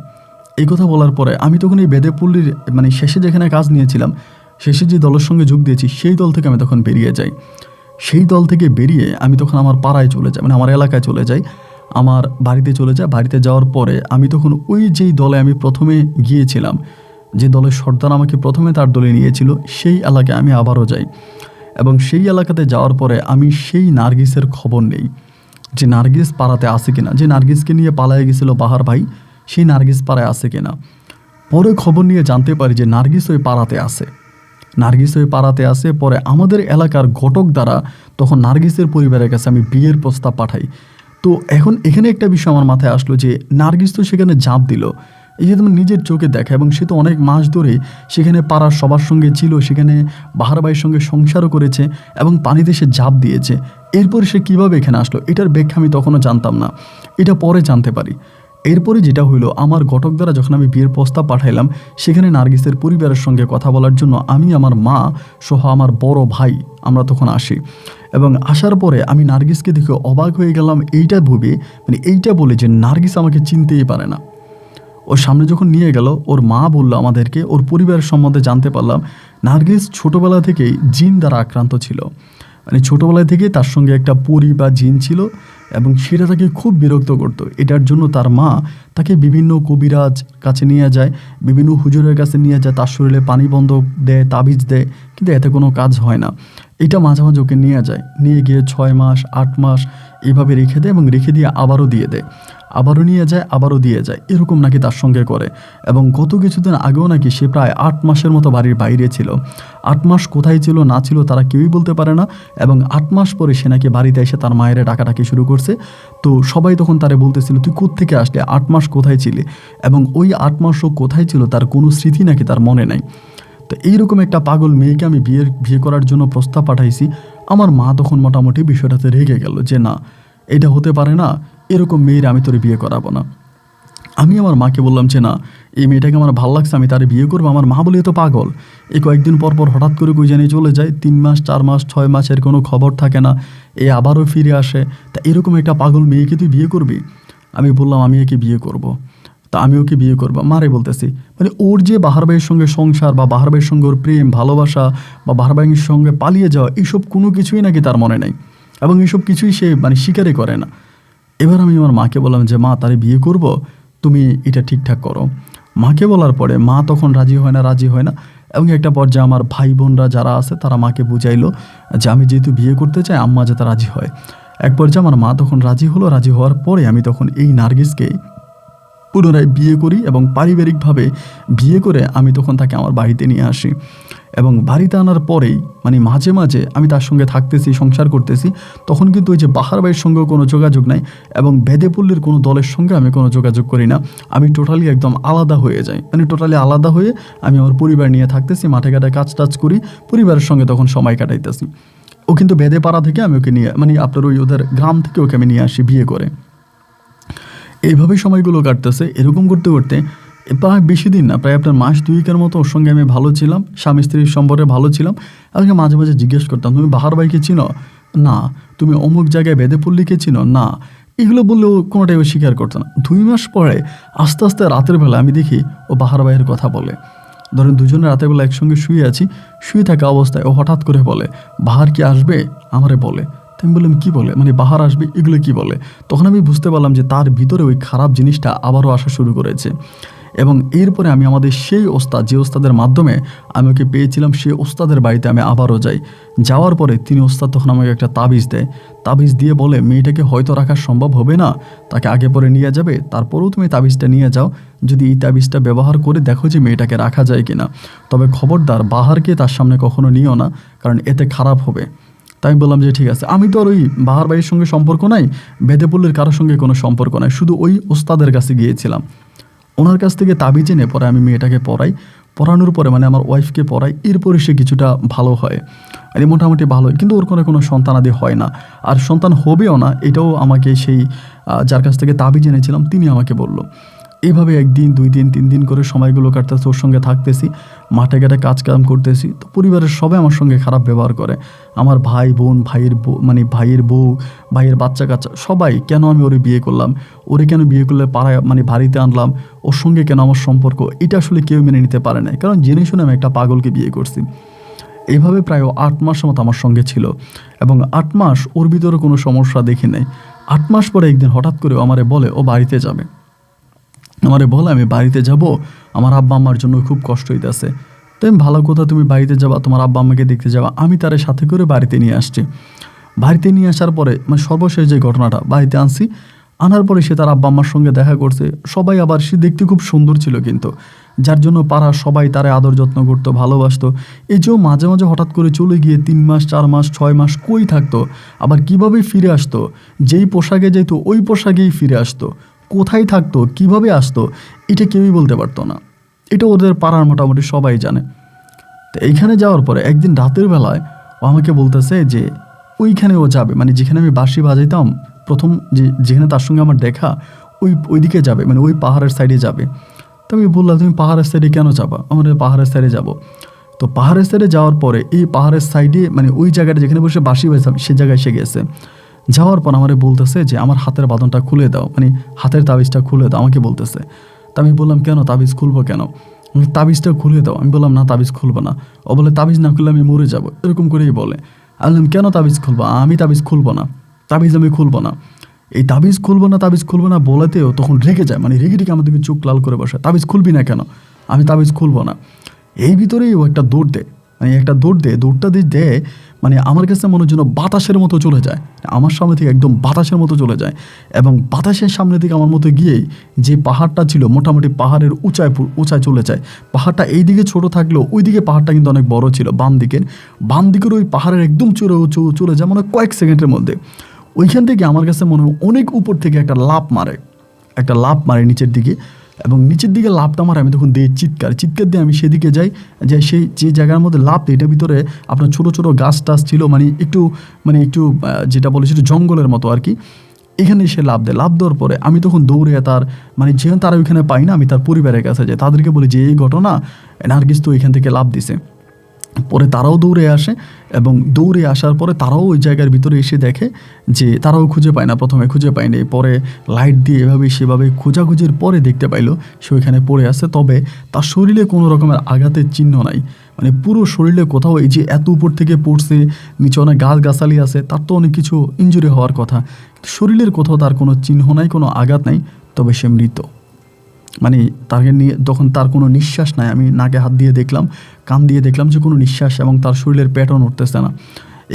এই কথা বলার পরে আমি তখন এই বেদেপল্লীর মানে শেষে যেখানে কাজ নিয়েছিলাম, শেষে যে দলের সঙ্গে যোগ দিয়েছি সেই দল থেকে আমি তখন বেরিয়ে যাই। সেই দল থেকে বেরিয়ে আমি তখন আমার পাড়ায় চলে যাই, মানে আমার এলাকায় চলে যাই, আমার বাড়িতে চলে যাই। বাড়িতে যাওয়ার পরে আমি তখন ওই যেই দলে আমি প্রথমে গিয়েছিলাম, যে দলের সর্দার আমাকে প্রথমে তার দলে নিয়েছিল, সেই এলাকায় আমি আবারও যাই। এবং সেই এলাকাতে যাওয়ার পরে আমি সেই নার্গিসের খবর নেই যে নার্গিস পাড়াতে আছে কিনা, যে নার্গিসকে নিয়ে পালায়ে গেছিল বাহার ভাই, সেই নার্গিস পাড়ায় আছে কিনা। পরে খবর নিয়ে জানতে পারি যে নার্গিস ওই পাড়াতে আছে, নার্গিস ওই পাড়াতে আছে। পরে আমাদের এলাকার ঘটক দ্বারা তখন নার্গিসের পরিবারের কাছে আমি বিয়ের প্রস্তাব পাঠাই। তো এখন এখানে একটা বিষয় আমার মাথায় আসলো যে নার্গিস তো সেখানে ঝাঁপ দিল, এই যে তোমার নিজের চোখে দেখা, এবং সে তো অনেক মাস ধরে সেখানে পাড়ার সবার সঙ্গে ছিল, সেখানে বাহার ভাইয়ের সঙ্গে সংসারও করেছে এবং পানিতে সে ঝাঁপ দিয়েছে। এরপরে সে কীভাবে এখানে আসলো এটার ব্যাখ্যা আমি তখনও জানতাম না, এটা পরে জানতে পারি। এরপরে যেটা হইলো, আমার ঘটক দ্বারা যখন আমি বিয়ের প্রস্তাব পাঠাইলাম, সেখানে নার্গিসের পরিবারের সঙ্গে কথা বলার জন্য আমি, আমার মা সহ আমার বড় ভাই আমরা তখন আসি। এবং আসার পরে আমি নার্গিসকে দেখে অবাক হয়ে গেলাম এইটা ভেবে, মানে এইটা বলে যে নার্গিস আমাকে চিনতেই পারে না। ওর সামনে যখন নিয়ে গেল, ওর মা বলল আমাদেরকে, ওর পরিবারের সম্বন্ধে জানতে পারলাম নার্গিস ছোটোবেলা থেকেই জিন দ্বারা আক্রান্ত ছিল, মানে ছোটোবেলায় থেকে তার সঙ্গে একটা পরি বা জিন ছিল এবং সেটা তাকে খুব বিরক্ত করতো। এটার জন্য তার মা তাকে বিভিন্ন কবিরাজ কাছে নিয়ে যায়, বিভিন্ন হুজুরের কাছে নিয়ে যায়, তার শরীরে পানি বন্ধ দেয়, তাবিজ দেয়, কিন্তু এতে কোনো কাজ হয় না। এটা মাঝে মাঝে ওকে নিয়ে যায়, নিয়ে গিয়ে 6 মাস 8 মাস এভাবে রেখে দেয় এবং রেখে দিয়ে আবারও দিয়ে দেয়, আবারও নিয়ে যায়, আবারও দিয়ে যায়, এরকম নাকি তার সঙ্গে করে। এবং গত কিছুদিন আগেও নাকি সে প্রায় 8 মাসের মতো বাড়ির বাইরে ছিল। 8 মাস কোথায় ছিল না ছিল তারা কেউই বলতে পারে না। এবং 8 মাস পরে সে নাকি বাড়িতে এসে তার মায়ের ডাকাডাকি শুরু করছে। তো সবাই তখন তারে বলতেছিল তুই কোত্থেকে আসলে, 8 মাস কোথায় ছিলে? এবং ওই 8 মাসও কোথায় ছিল তার কোনো স্মৃতি নাকি তার মনে নাই। তো এইরকম একটা পাগল মেয়েকে আমি বিয়ে করার জন্য প্রস্তাব পাঠাইছি। আমার মা তখন মোটামুটি বিষয়টাতে রেগে গেল যে না, এটা হতে পারে না, এরকম মেয়ের আমি তোরে বিয়ে করাবো না। আমি আমার মাকে বললাম যে না, এই মেয়েটাকে আমার ভালো লাগছে, আমি তারে বিয়ে করবো। আমার মা বলে তো পাগল, এই কয়েকদিন পর পর হঠাৎ করে কই জানিয়ে চলে যায়, 3 মাস 4 মাস 6 মাসের কোনো খবর থাকে না, এ আবারও ফিরে আসে, তা এরকম একটা পাগল মেয়েকে তুই বিয়ে করবি? আমি বললাম আমি একে বিয়ে করব। তা আমি ওকে বিয়ে করবো। মারে বলতেছি মানে ওর যে বাহার ভাইয়ের সঙ্গে সংসার বা বাহার ভাইয়ের সঙ্গে ওর প্রেম ভালোবাসা বা বাহার ভাইয়ের সঙ্গে পালিয়ে যাওয়া, এইসব কোনো কিছুই নাকি তার মনে নেই এবং এইসব কিছুই সে মানে স্বীকারই করে না। এবার আমি আমার মাকে বললাম যে মা, তারে বিয়ে করব, তুমি এটা ঠিকঠাক করো। মাকে বলার পরে মা তখন রাজি হয় না এবং একটা পর্যায়ে আমার ভাই বোনরা যারা আছে তারা মাকে বুঝাইলো যে আমি যেহেতু বিয়ে করতে চাই, আম্মা যাতে রাজি হয়। এক পর্যায়ে আমার মা তখন রাজি হলো। রাজি হওয়ার পরে আমি তখন এই নার্গিসকে পুনরায় বিয়ে করি এবং পারিবারিকভাবে বিয়ে করে আমি তখন তাকে আমার বাড়িতে নিয়ে আসি। এবং বাড়িতে আনার পরেই মানে মাঝে মাঝে আমি তার সঙ্গে থাকতেছি, সংসার করতেছি, তখন কিন্তু ওই যে বাহার ভাইয়ের সঙ্গেও কোনো যোগাযোগ নাই এবং বেদেপল্লীর কোনো দলের সঙ্গে আমি কোনো যোগাযোগ করি না। আমি টোটালি একদম আলাদা হয়ে যাই, মানে টোটালি আলাদা হয়ে আমি আমার পরিবার নিয়ে থাকতেছি, মাঠে ঘাটে কাজ টাজ করি, পরিবারের সঙ্গে তখন সময় কাটাইতেছি। ও কিন্তু বেদেপাড়া থেকে আমি ওকে নিয়ে মানে আপনার ওই ওদের গ্রাম থেকে ওকে আমি নিয়ে আসি বিয়ে করে। এইভাবেই সময়গুলো কাটতেছে। এরকম করতে করতে প্রায় বেশি দিন না, প্রায় আপনার মাস 2 মতো ওর সঙ্গে আমি ভালো ছিলাম, স্বামী স্ত্রীর সম্পর্কে ভালো ছিলাম। আমাকে মাঝে মাঝে জিজ্ঞেস করতাম, তুমি বাহার ভাইকে চিনো? না। তুমি অমুক জায়গায় বেদেপল্লীকে চিনো? না। এগুলো বললেও কোনোটাই ও স্বীকার করতো না। 2 মাস পরে আস্তে আস্তে রাতের বেলা আমি দেখি ও বাহার ভাইয়ের কথা বলে। ধরেন দুজনে রাতের বেলা একসঙ্গে শুয়ে আছি, শুয়ে থাকা অবস্থায় ও হঠাৎ করে বলে, বাহার কি আসবে? আমারে বলে। তো আমি বললাম কী বলে, মানে বাহার আসবে এগুলো কি বলে? তখন আমি বুঝতে পারলাম যে তার ভিতরে ওই খারাপ জিনিসটা আবারও আসা শুরু করেছে। এবং এরপরে আমি আমাদের সেই ওস্তাদ, যে ওস্তাদের মাধ্যমে আমি ওকে পেয়েছিলাম, সেই ওস্তাদের বাড়িতে আমি আবারও যাই। যাওয়ার পরে তিনি ওস্তাদ তখন আমাকে একটা তাবিজ দেয়। তাবিজ দিয়ে বলে, মেয়েটাকে হয়তো রাখা সম্ভব হবে না, তাকে আগে পরে নিয়ে যাবে, তারপরেও তুমি তাবিজটা নিয়ে যাও। যদি এই তাবিজটা ব্যবহার করে দেখো যে মেয়েটাকে রাখা যায় কিনা, তবে খবরদার বাহারকে তার সামনে কখনো নিও না, কারণ এতে খারাপ হবে। তাই আমি বললাম যে ঠিক আছে। আমি তো আর ওই বাহার ভাইয়ের সঙ্গে সম্পর্ক নাই, বেদেপল্লীর কারোর সঙ্গে কোনো সম্পর্ক নাই, শুধু ওই ওস্তাদের কাছে গিয়েছিলাম। ওনার কাছ থেকে তাবিজ এনে পরে আমি মেয়েটাকে পড়াই। পড়ানোর পরে মানে আমার ওয়াইফকে পড়াই, এরপরে সে কিছুটা ভালো হয়, আর মোটামুটি ভালো হয়, কিন্তু ওর কোনো সন্তানাদি হয় না, আর সন্তান হবেও না। এটাও আমাকে সেই যার কাছ থেকে তাবিজ এনেছিলাম তিনি আমাকে বলল। এইভাবে 1 দিন 2 দিন 3 দিন করে সময়গুলো কাটতেছে, ওর সঙ্গে থাকতেছি, মাঠে ঘাটে কাজ কাম করতেছি। তো পরিবারের সবাই আমার সঙ্গে খারাপ ব্যবহার করে, আমার ভাই বোন, মানে ভাইয়ের বউ, ভাইয়ের বাচ্চা কাচ্চা সবাই। কেন আমি ওরে বিয়ে করলাম, ওরে কেন বিয়ে করলে পাড়ায় মানে বাড়িতে আনলাম, ওর সঙ্গে কেন আমার সম্পর্ক, এটা আসলে কেউ মেনে নিতে পারে না, কারণ জেনে শুনে আমি একটা পাগলকে বিয়ে করছি। এইভাবে প্রায় 8 মাস মতো আমার সঙ্গে ছিল এবং 8 মাস ওর ভিতরে কোনো সমস্যা দেখি নাই। 8 মাস পরে একদিন হঠাৎ করে আমারে বলে ও বাড়িতে যাবে। আমারে বলে আমি বাড়িতে যাব, আমার আব্বা আম্মার জন্য খুব কষ্ট হইতেছে। তো আমি, ভালো কথা, তুমি বাড়িতে যাবা, তোমার আব্বা আম্মাকে দেখতে যাবা। আমি তারে সাথে করে বাড়িতে নিয়ে আসছি। বাড়িতে নিয়ে আসার পরে মানে সর্বশেষ যে ঘটনাটা, বাড়িতে আনছি, আনার পরে সে তার আব্বা আম্মার সঙ্গে দেখা করছে। সবাই, আবার সে দেখতে খুব সুন্দর ছিল, কিন্তু যার জন্য পাড়ার সবাই তারে আদর যত্ন করতো, ভালোবাসতো। এই যে মাঝে মাঝে হঠাৎ করে চলে গিয়ে 3 মাস 4 মাস 6 মাস কই থাকতো, আবার কিভাবে ফিরে আসতো, যেই পোশাকে যেত ওই পোশাকেই ফিরে আসতো, কোথায় থাকতো, কিভাবে আসতো, এটা কেউই বলতে পারতো না। এটা ওদের পাড়ার মোটামুটি সবাই জানে। তো এইখানে যাওয়ার পরে একদিন রাতের বেলায় ও আমাকে বলতেছে যে ওইখানে ও যাবে, মানে যেখানে আমি বাঁশি বাজাইতাম প্রথম, যেখানে তার সঙ্গে আমার দেখা, ওইদিকে যাবে, মানে ওই পাহাড়ের সাইডে যাবে। তো আমি বললাম, তুমি পাহাড়ের সাইডে কেন যাবা? আমরা পাহাড়ের সাইডে যাব। তো পাহাড়ের সাইডে যাওয়ার পরে এই পাহাড়ের সাইডে মানে ওই জায়গাটা যেখানে বসে বাঁশি বাজাইতাম সে জায়গায় সে গেছে। যাওয়ার পর আমারে বলতেছে যে আমার হাতের বাঁধনটা খুলে দাও, মানে হাতের তাবিজটা খুলে দাও আমাকে বলতেছে। তা আমি বললাম কেন, তাবিজ খুলবো কেন? তাবিজটা খুলে দাও। আমি বললাম না, তাবিজ খুলবো না। ও বলে তাবিজ না খুললে আমি মরে যাব, এরকম করেই বলে। আমি বললাম কেন তাবিজ খুলবো? আমি তাবিজ খুলবো না, তাবিজ আমি খুলবো না। এই তাবিজ খুলবো না বলাতেও তখন রেগে যায়, মানে রেগে আমার দিকে চোখ লাল করে বসে। তাবিজ খুলবি না কেন? আমি তাবিজ খুলবো না। এই ভিতরেই ও একটা দৌড় দেয়, মানে একটা দৌড়টা দেয়, মানে আমার কাছে মনে যেন বাতাসের মতো চলে যায়, আমার সামনে থেকে একদম বাতাসের মতো চলে যায়। এবং বাতাসের সামনে থেকে আমার মতো গিয়েই যে পাহাড়টা ছিল মোটামুটি পাহাড়ের উঁচায় চলে যায়। পাহাড়টা এই দিকে ছোট থাকলেও ওই দিকে পাহাড়টা কিন্তু অনেক বড় ছিল। বাম দিকের ওই পাহাড়ের একদম চলে যায়, মানে কয়েক সেকেন্ডের মধ্যে। ওইখান থেকে আমার কাছে মনে হয় অনেক উপর থেকে একটা লাফ মারে নিচের দিকে, এবং নিচের দিকে লাফটা মারে। আমি তখন দিই চিৎকার দিয়ে আমি সেদিকে যাই, সেই যে জায়গার মধ্যে লাফ দিই এটার ভিতরে আপনার ছোটো ছোটো গাছ টাছ ছিল, মানে একটু যেটা বলে সেটা জঙ্গলের মতো আর কি। এখানে সে লাফ দেওয়ার পরে আমি তখন দৌড়ে তার, মানে যেহেতু তারা ওইখানে পাই না, আমি তার পরিবারের কাছে যাই, তাদেরকে বলি যে এই ঘটনা, নার্গিস তো এখান থেকে লাফ দিছে। পরে তারাও দৌড়ে আসে এবং দৌড়ে আসার পরে তারাও ওই জায়গার ভিতরে এসে দেখে যে তারাও খুঁজে পায় না, প্রথমে খুঁজে পায়নি, পরে লাইট দিয়ে এভাবে সেভাবে খোঁজাখুঁজির পরে দেখতে পাইলো সে ওইখানে পড়ে আছে। তবে তার শরীরে কোনো রকমের আঘাতের চিহ্ন নাই, মানে পুরো শরীরে কোথাও এই যে এত উপর থেকে পড়ছে, নিচে অনেক গাছগাছালি আছে, তার তো অনেক কিছু ইনজুরি হওয়ার কথা, শরীরের কোথাও তার কোনো চিহ্ন নাই, কোনো আঘাত নাই, তবে সে মৃত। মানে তাকে নিয়ে যখন তার কোনো নিঃশ্বাস নাই, আমি নাকে হাত দিয়ে দেখলাম, কান দিয়ে দেখলাম যে কোনো নিঃশ্বাস এবং তার শরীরের প্যাটার্ন উঠতেছে না।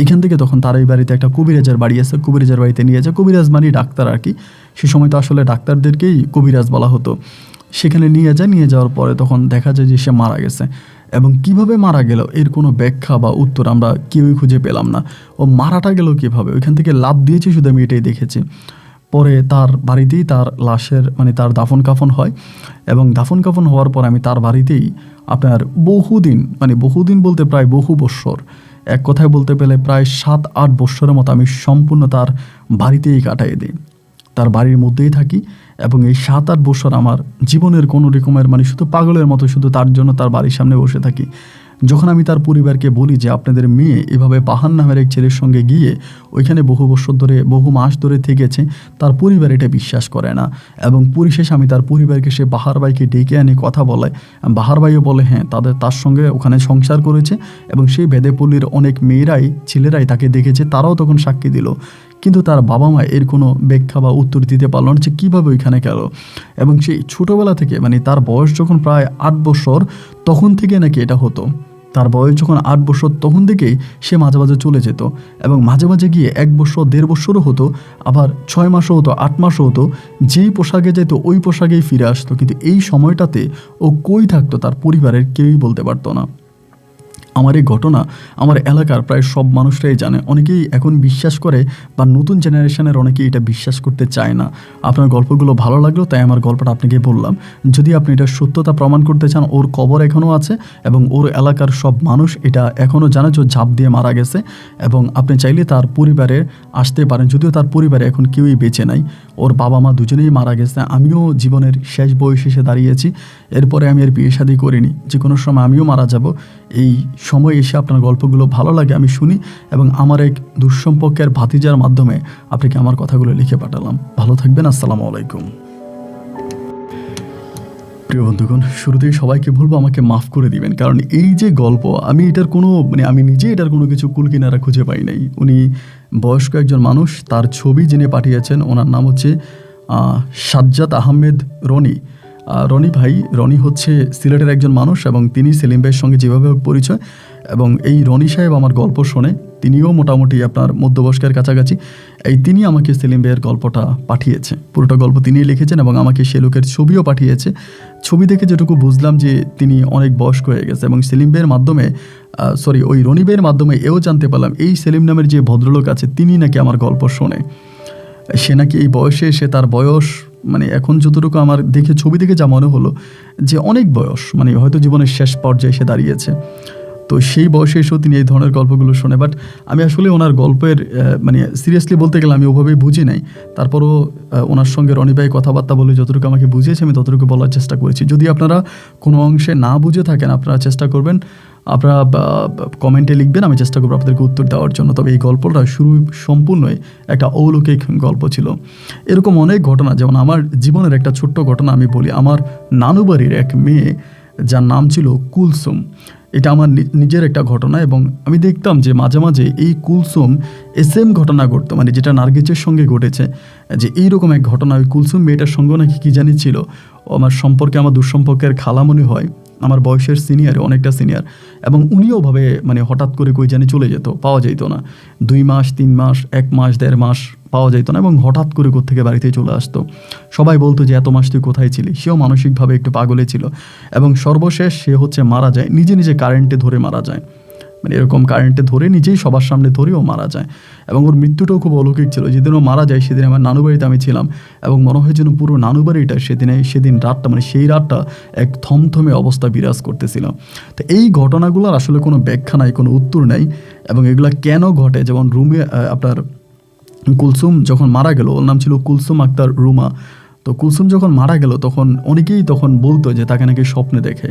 এইখান থেকে তখন তার এই বাড়িতে একটা কবিরাজের বাড়ি আছে, কবিরাজের বাড়িতে নিয়ে যায়। কবিরাজ মানে ডাক্তার আর কি, সে সময় তো আসলে ডাক্তারদেরকেই কবিরাজ বলা হতো। সেখানে নিয়ে যায়, নিয়ে যাওয়ার পরে তখন দেখা যায় যে সে মারা গেছে। এবং কিভাবে মারা গেল এর কোনো ব্যাখ্যা বা উত্তর আমরা কেউই খুঁজে পেলাম না। ও মারাটা গেল কীভাবে, ওইখান থেকে লাফ দিয়েছে শুধু আমি এটাই দেখেছি। পরে তার বাড়িতেই তার লাশের মানে তার দাফন কাফন হয়, এবং দাফন কাফন হওয়ার পর আমি তার বাড়িতেই আপনার বহুদিন বলতে প্রায় বহু বৎসর, এক কথায় বলতে পেলে প্রায় 7-8 বৎসরের মতো আমি সম্পূর্ণ তার বাড়িতেই কাটাই দিই, তার বাড়ির মধ্যেই থাকি। এবং এই 7-8 বছর আমার জীবনের কোনো রকমের মানে শুধু পাগলের মতো শুধু তার জন্য তার বাড়ির সামনে বসে থাকি। যখন আমি তার পরিবারকে বলি যে আপনাদের মেয়ে এভাবে পাহান নামের এক ছেলের সঙ্গে গিয়ে ওইখানে বহু বছর ধরে বহু মাস ধরে থেকেছে, তার পরিবার এটা বিশ্বাস করে না। এবং পরিশেষে আমি তার পরিবারকে সে বাহার ভাইকে ডেকে আনি, কথা বলায়। বাহার ভাইও বলে হ্যাঁ তার সঙ্গে ওখানে সংসার করেছে, এবং সেই বেদেপল্লীর অনেক মেয়েরাই ছেলেরাই তাকে দেখেছে, তারাও তখন সাক্ষী দিল। কিন্তু তার বাবা মা এর কোনো ব্যাখ্যা বা উত্তর দিতে পারল না যে কীভাবে ওইখানে গেল। এবং সেই ছোটোবেলা থেকে মানে তার বয়স যখন প্রায় 8 বছর তখন থেকে নাকি এটা হতো, তার বয়স যখন 8 বছর তখন থেকেই সে মাঝে মাঝে চলে যেত, এবং মাঝে মাঝে গিয়ে 1 বছর 1.5 বছরও হতো, আবার 6 মাসও হতো, 8 মাসও হতো, যেই পোশাকে যেত ওই পোশাকেই ফিরে আসতো। কিন্তু এই সময়টাতে ও কই থাকতো তার পরিবারের কেউই বলতে পারতো না। আমার এই ঘটনা আমার এলাকার প্রায় সব মানুষরাই জানে, অনেকেই এখন বিশ্বাস করে, বা নতুন জেনারেশনের অনেকেই এটা বিশ্বাস করতে চায় না। আপনার গল্পগুলো ভালো লাগলো তাই আমার গল্পটা আপনাকে বললাম। যদি আপনি এটা সত্যতা প্রমাণ করতে চান, ওর কবর এখনও আছে এবং ওর এলাকার সব মানুষ এটা এখনও জানে যে ঝাঁপ দিয়ে মারা গেছে, এবং আপনি চাইলে তার পরিবারে আসতে পারেন। যদিও তার পরিবারে এখন কেউই বেঁচে নাই, ওর বাবা মা দুজনেই মারা গেছে। আমিও জীবনের শেষ বয়সে এসে দাঁড়িয়েছি, এরপরে আমি আর বিয়ে শাদী করিনি, যে কোনো সময় আমিও মারা যাব। এই সময় এসে আপনার গল্পগুলো ভালো লাগে আমি শুনি, এবং আমার এক দুঃসম্পর্কের ভাতিজার মাধ্যমে আপনাকে আমার কথাগুলো লিখে পাঠালাম। ভালো থাকবেন, আসসালামু আলাইকুম। প্রিয় বন্ধুগণ, শুরুতেই সবাইকে বলবো আমাকে মাফ করে দিবেন, কারণ এই যে গল্প আমি এটার কোনো মানে আমি নিজে এটার কোনো কিছু কুলকিনারা খুঁজে পাই নাই। উনি বয়স্ক একজন মানুষ, তার ছবি যিনি পাঠিয়েছেন ওনার নাম হচ্ছে সাজ্জাদ আহমেদ রনি। রনি ভাই, রনি হচ্ছে সিলেটের একজন মানুষ, এবং তিনি সেলিম ভাইয়ের সঙ্গে যেভাবে পরিচয়, এবং এই রনি সাহেব আমার গল্প শোনে, তিনিও মোটামুটি আপনার মধ্যবয়স্কের কাছাকাছি। তিনি আমাকে সেলিম ভাইয়ের গল্পটা পাঠিয়েছে, পুরোটা গল্প তিনিই লিখেছেন, এবং আমাকে সে লোকের ছবিও পাঠিয়েছে। ছবি দেখে যেটুকু বুঝলাম যে তিনি অনেক বয়স্ক হয়ে গেছে, এবং সেলিম ভাইয়ের মাধ্যমে ওই রনি ভাইয়ের মাধ্যমে এও জানতে পারলাম এই সেলিম নামের যে ভদ্রলোক আছে তিনি নাকি আমার গল্প শোনে। সে নাকি এই বয়সে এসে, তার বয়স মানে এখন যতটুকু আমার দেখে ছবি দেখে যা মনে হলো যে অনেক বয়স, মানে হয়তো জীবনের শেষ পর্যায়ে এসে দাঁড়িয়েছে। তো সেই বয়সে এসেও তিনি এই ধরনের গল্পগুলো শোনে। বাট আমি আসলে ওনার গল্পের মানে সিরিয়াসলি বলতে গেলে আমি ওভাবেই বুঝি নাই। তারপরও ওনার সঙ্গে রনি ভাই কথাবার্তা বলে যতটুকু আমাকে বুঝিয়েছে আমি ততটুকু বলার চেষ্টা করেছি। যদি আপনারা কোনো অংশে না বুঝে থাকেন, আপনারা চেষ্টা করবেন, আপনারা কমেন্টে লিখবেন, আমি চেষ্টা করবো আপনাদেরকে উত্তর দেওয়ার জন্য। তবে এই গল্পটা সম্পূর্ণই একটা অলৌকিক গল্প ছিল। এরকম অনেক ঘটনা, যেমন আমার জীবনের একটা ছোট্ট ঘটনা আমি বলি। আমার নানু বাড়ির এক মেয়ে যার নাম ছিল কুলসুম, এটা আমার নিজের একটা ঘটনা, এবং আমি দেখতাম যে মাঝে মাঝে এই কুলসুম সেম ঘটনা ঘটতো, মানে যেটা নার্গিসের সঙ্গে ঘটেছে, যে এইরকম এক ঘটনা ওই কুলসুম মেয়েটার সঙ্গেও নাকি কী জানি ছিল। আমার সম্পর্কে আমার দুঃসম্পর্কের খালামণি হয়, আমার বয়সের সিনিয়র, অনেকটা সিনিয়র, এবং উনিও ভাবে মানে হঠাৎ করে কই জানি চলে যেত, পাওয়া যেত না। 2 মাস 3 মাস 1 মাস 1.5 মাস পাওয়া যেত না, এবং হঠাৎ করে কোত্থেকে বাড়িতে চলে আসতো। সবাই বলতো যে এত মাস তুই কোথায় ছিলি। সেও মানসিকভাবে একটু পাগলে ছিল, এবং সর্বশেষ সে হচ্ছে মারা যায়, নিজে নিজে কারেন্টে ধরে মারা যায়। মানে এরকম কারেন্টে ধরে নিজেই সবার সামনে ধরেও মারা যায়, এবং ওর মৃত্যুটাও খুব অলৌকিক ছিল। যেদিন ও মারা যায় সেদিন আমার নানু বাড়িতে আমি ছিলাম, এবং মনে হয় যেন পুরো নানু বাড়িটা সেদিন রাতটা মানে সেই রাতটা এক থমথমে অবস্থা বিরাজ করতেছিল। তো এই ঘটনাগুলোর আসলে কোনো ব্যাখ্যা নাই, কোনো উত্তর নাই, এবং এগুলা কেন ঘটে। যেমন রুমে আপনার কুলসুম যখন মারা গেল, ওর নাম ছিল কুলসুম আক্তার রুমা। তো কুলসুম যখন মারা গেল তখন অনেকেই তখন বলতো যে তাকে নাকি স্বপ্নে দেখে,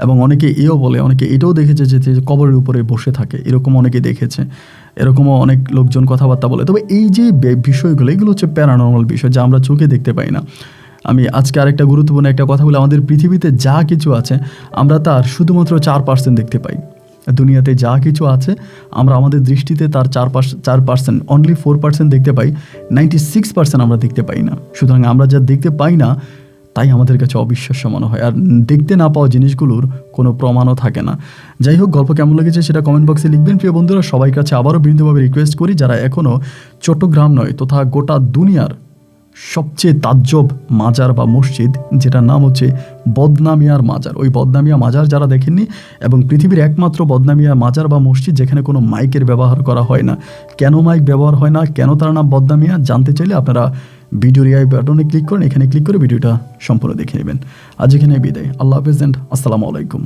এবং অনেকে এও বলে, অনেকে এটাও দেখেছে যে কবরের উপরে বসে থাকে, এরকম অনেকে দেখেছে, এরকমও অনেক লোকজন কথাবার্তা বলে। তবে এই যে বিষয়গুলো, এগুলো হচ্ছে প্যারানর্মাল বিষয় যা আমরা চোখে দেখতে পাই না। আমি আজকে আরেকটা গুরুত্বপূর্ণ একটা কথা বলি, আমাদের পৃথিবীতে যা কিছু আছে আমরা তার শুধুমাত্র 4% দেখতে পাই। দুনিয়াতে যা কিছু আছে আমরা আমাদের দৃষ্টিতে তার 4%, অনলি 4% দেখতে পাই, 96% আমরা দেখতে পাই না। সুতরাং আমরা যা দেখতে পাই না তাই আমাদের কাছে অবিশ্বাস্য মনে হয়, আর দেখতে না পাওয়া জিনিসগুলোর কোনো প্রমাণও থাকে না। যাই হোক, গল্প কেমন লেগেছে সেটা কমেন্ট বক্সে লিখবেন। প্রিয় বন্ধুরা, সবাই কাছে আবারও বিনীতভাবে রিকোয়েস্ট করি, যারা এখনও চট্টগ্রাম নয় তথা গোটা দুনিয়ার সবচেয়ে তাজ্জব মাজার বা মসজিদ, যেটার নাম হচ্ছে বদনামিয়ার মাজার, ওই বদনামিয়া মাজার যারা দেখেননি, এবং পৃথিবীর একমাত্র বদনামিয়া মাজার বা মসজিদ যেখানে কোনো মাইকের ব্যবহার করা হয় না, কেন মাইক ব্যবহার হয় না, কেন তার নাম বদনামিয়া, জানতে চাইলে আপনারা ভিডিওর এই বাটনে ক্লিক করেন, এখানে ক্লিক করে ভিডিওটা সম্পূর্ণ দেখে নেবেন। আজ এখানে বিদায়, আল্লাহ হাফেজ এন্ড আসসালামু আলাইকুম।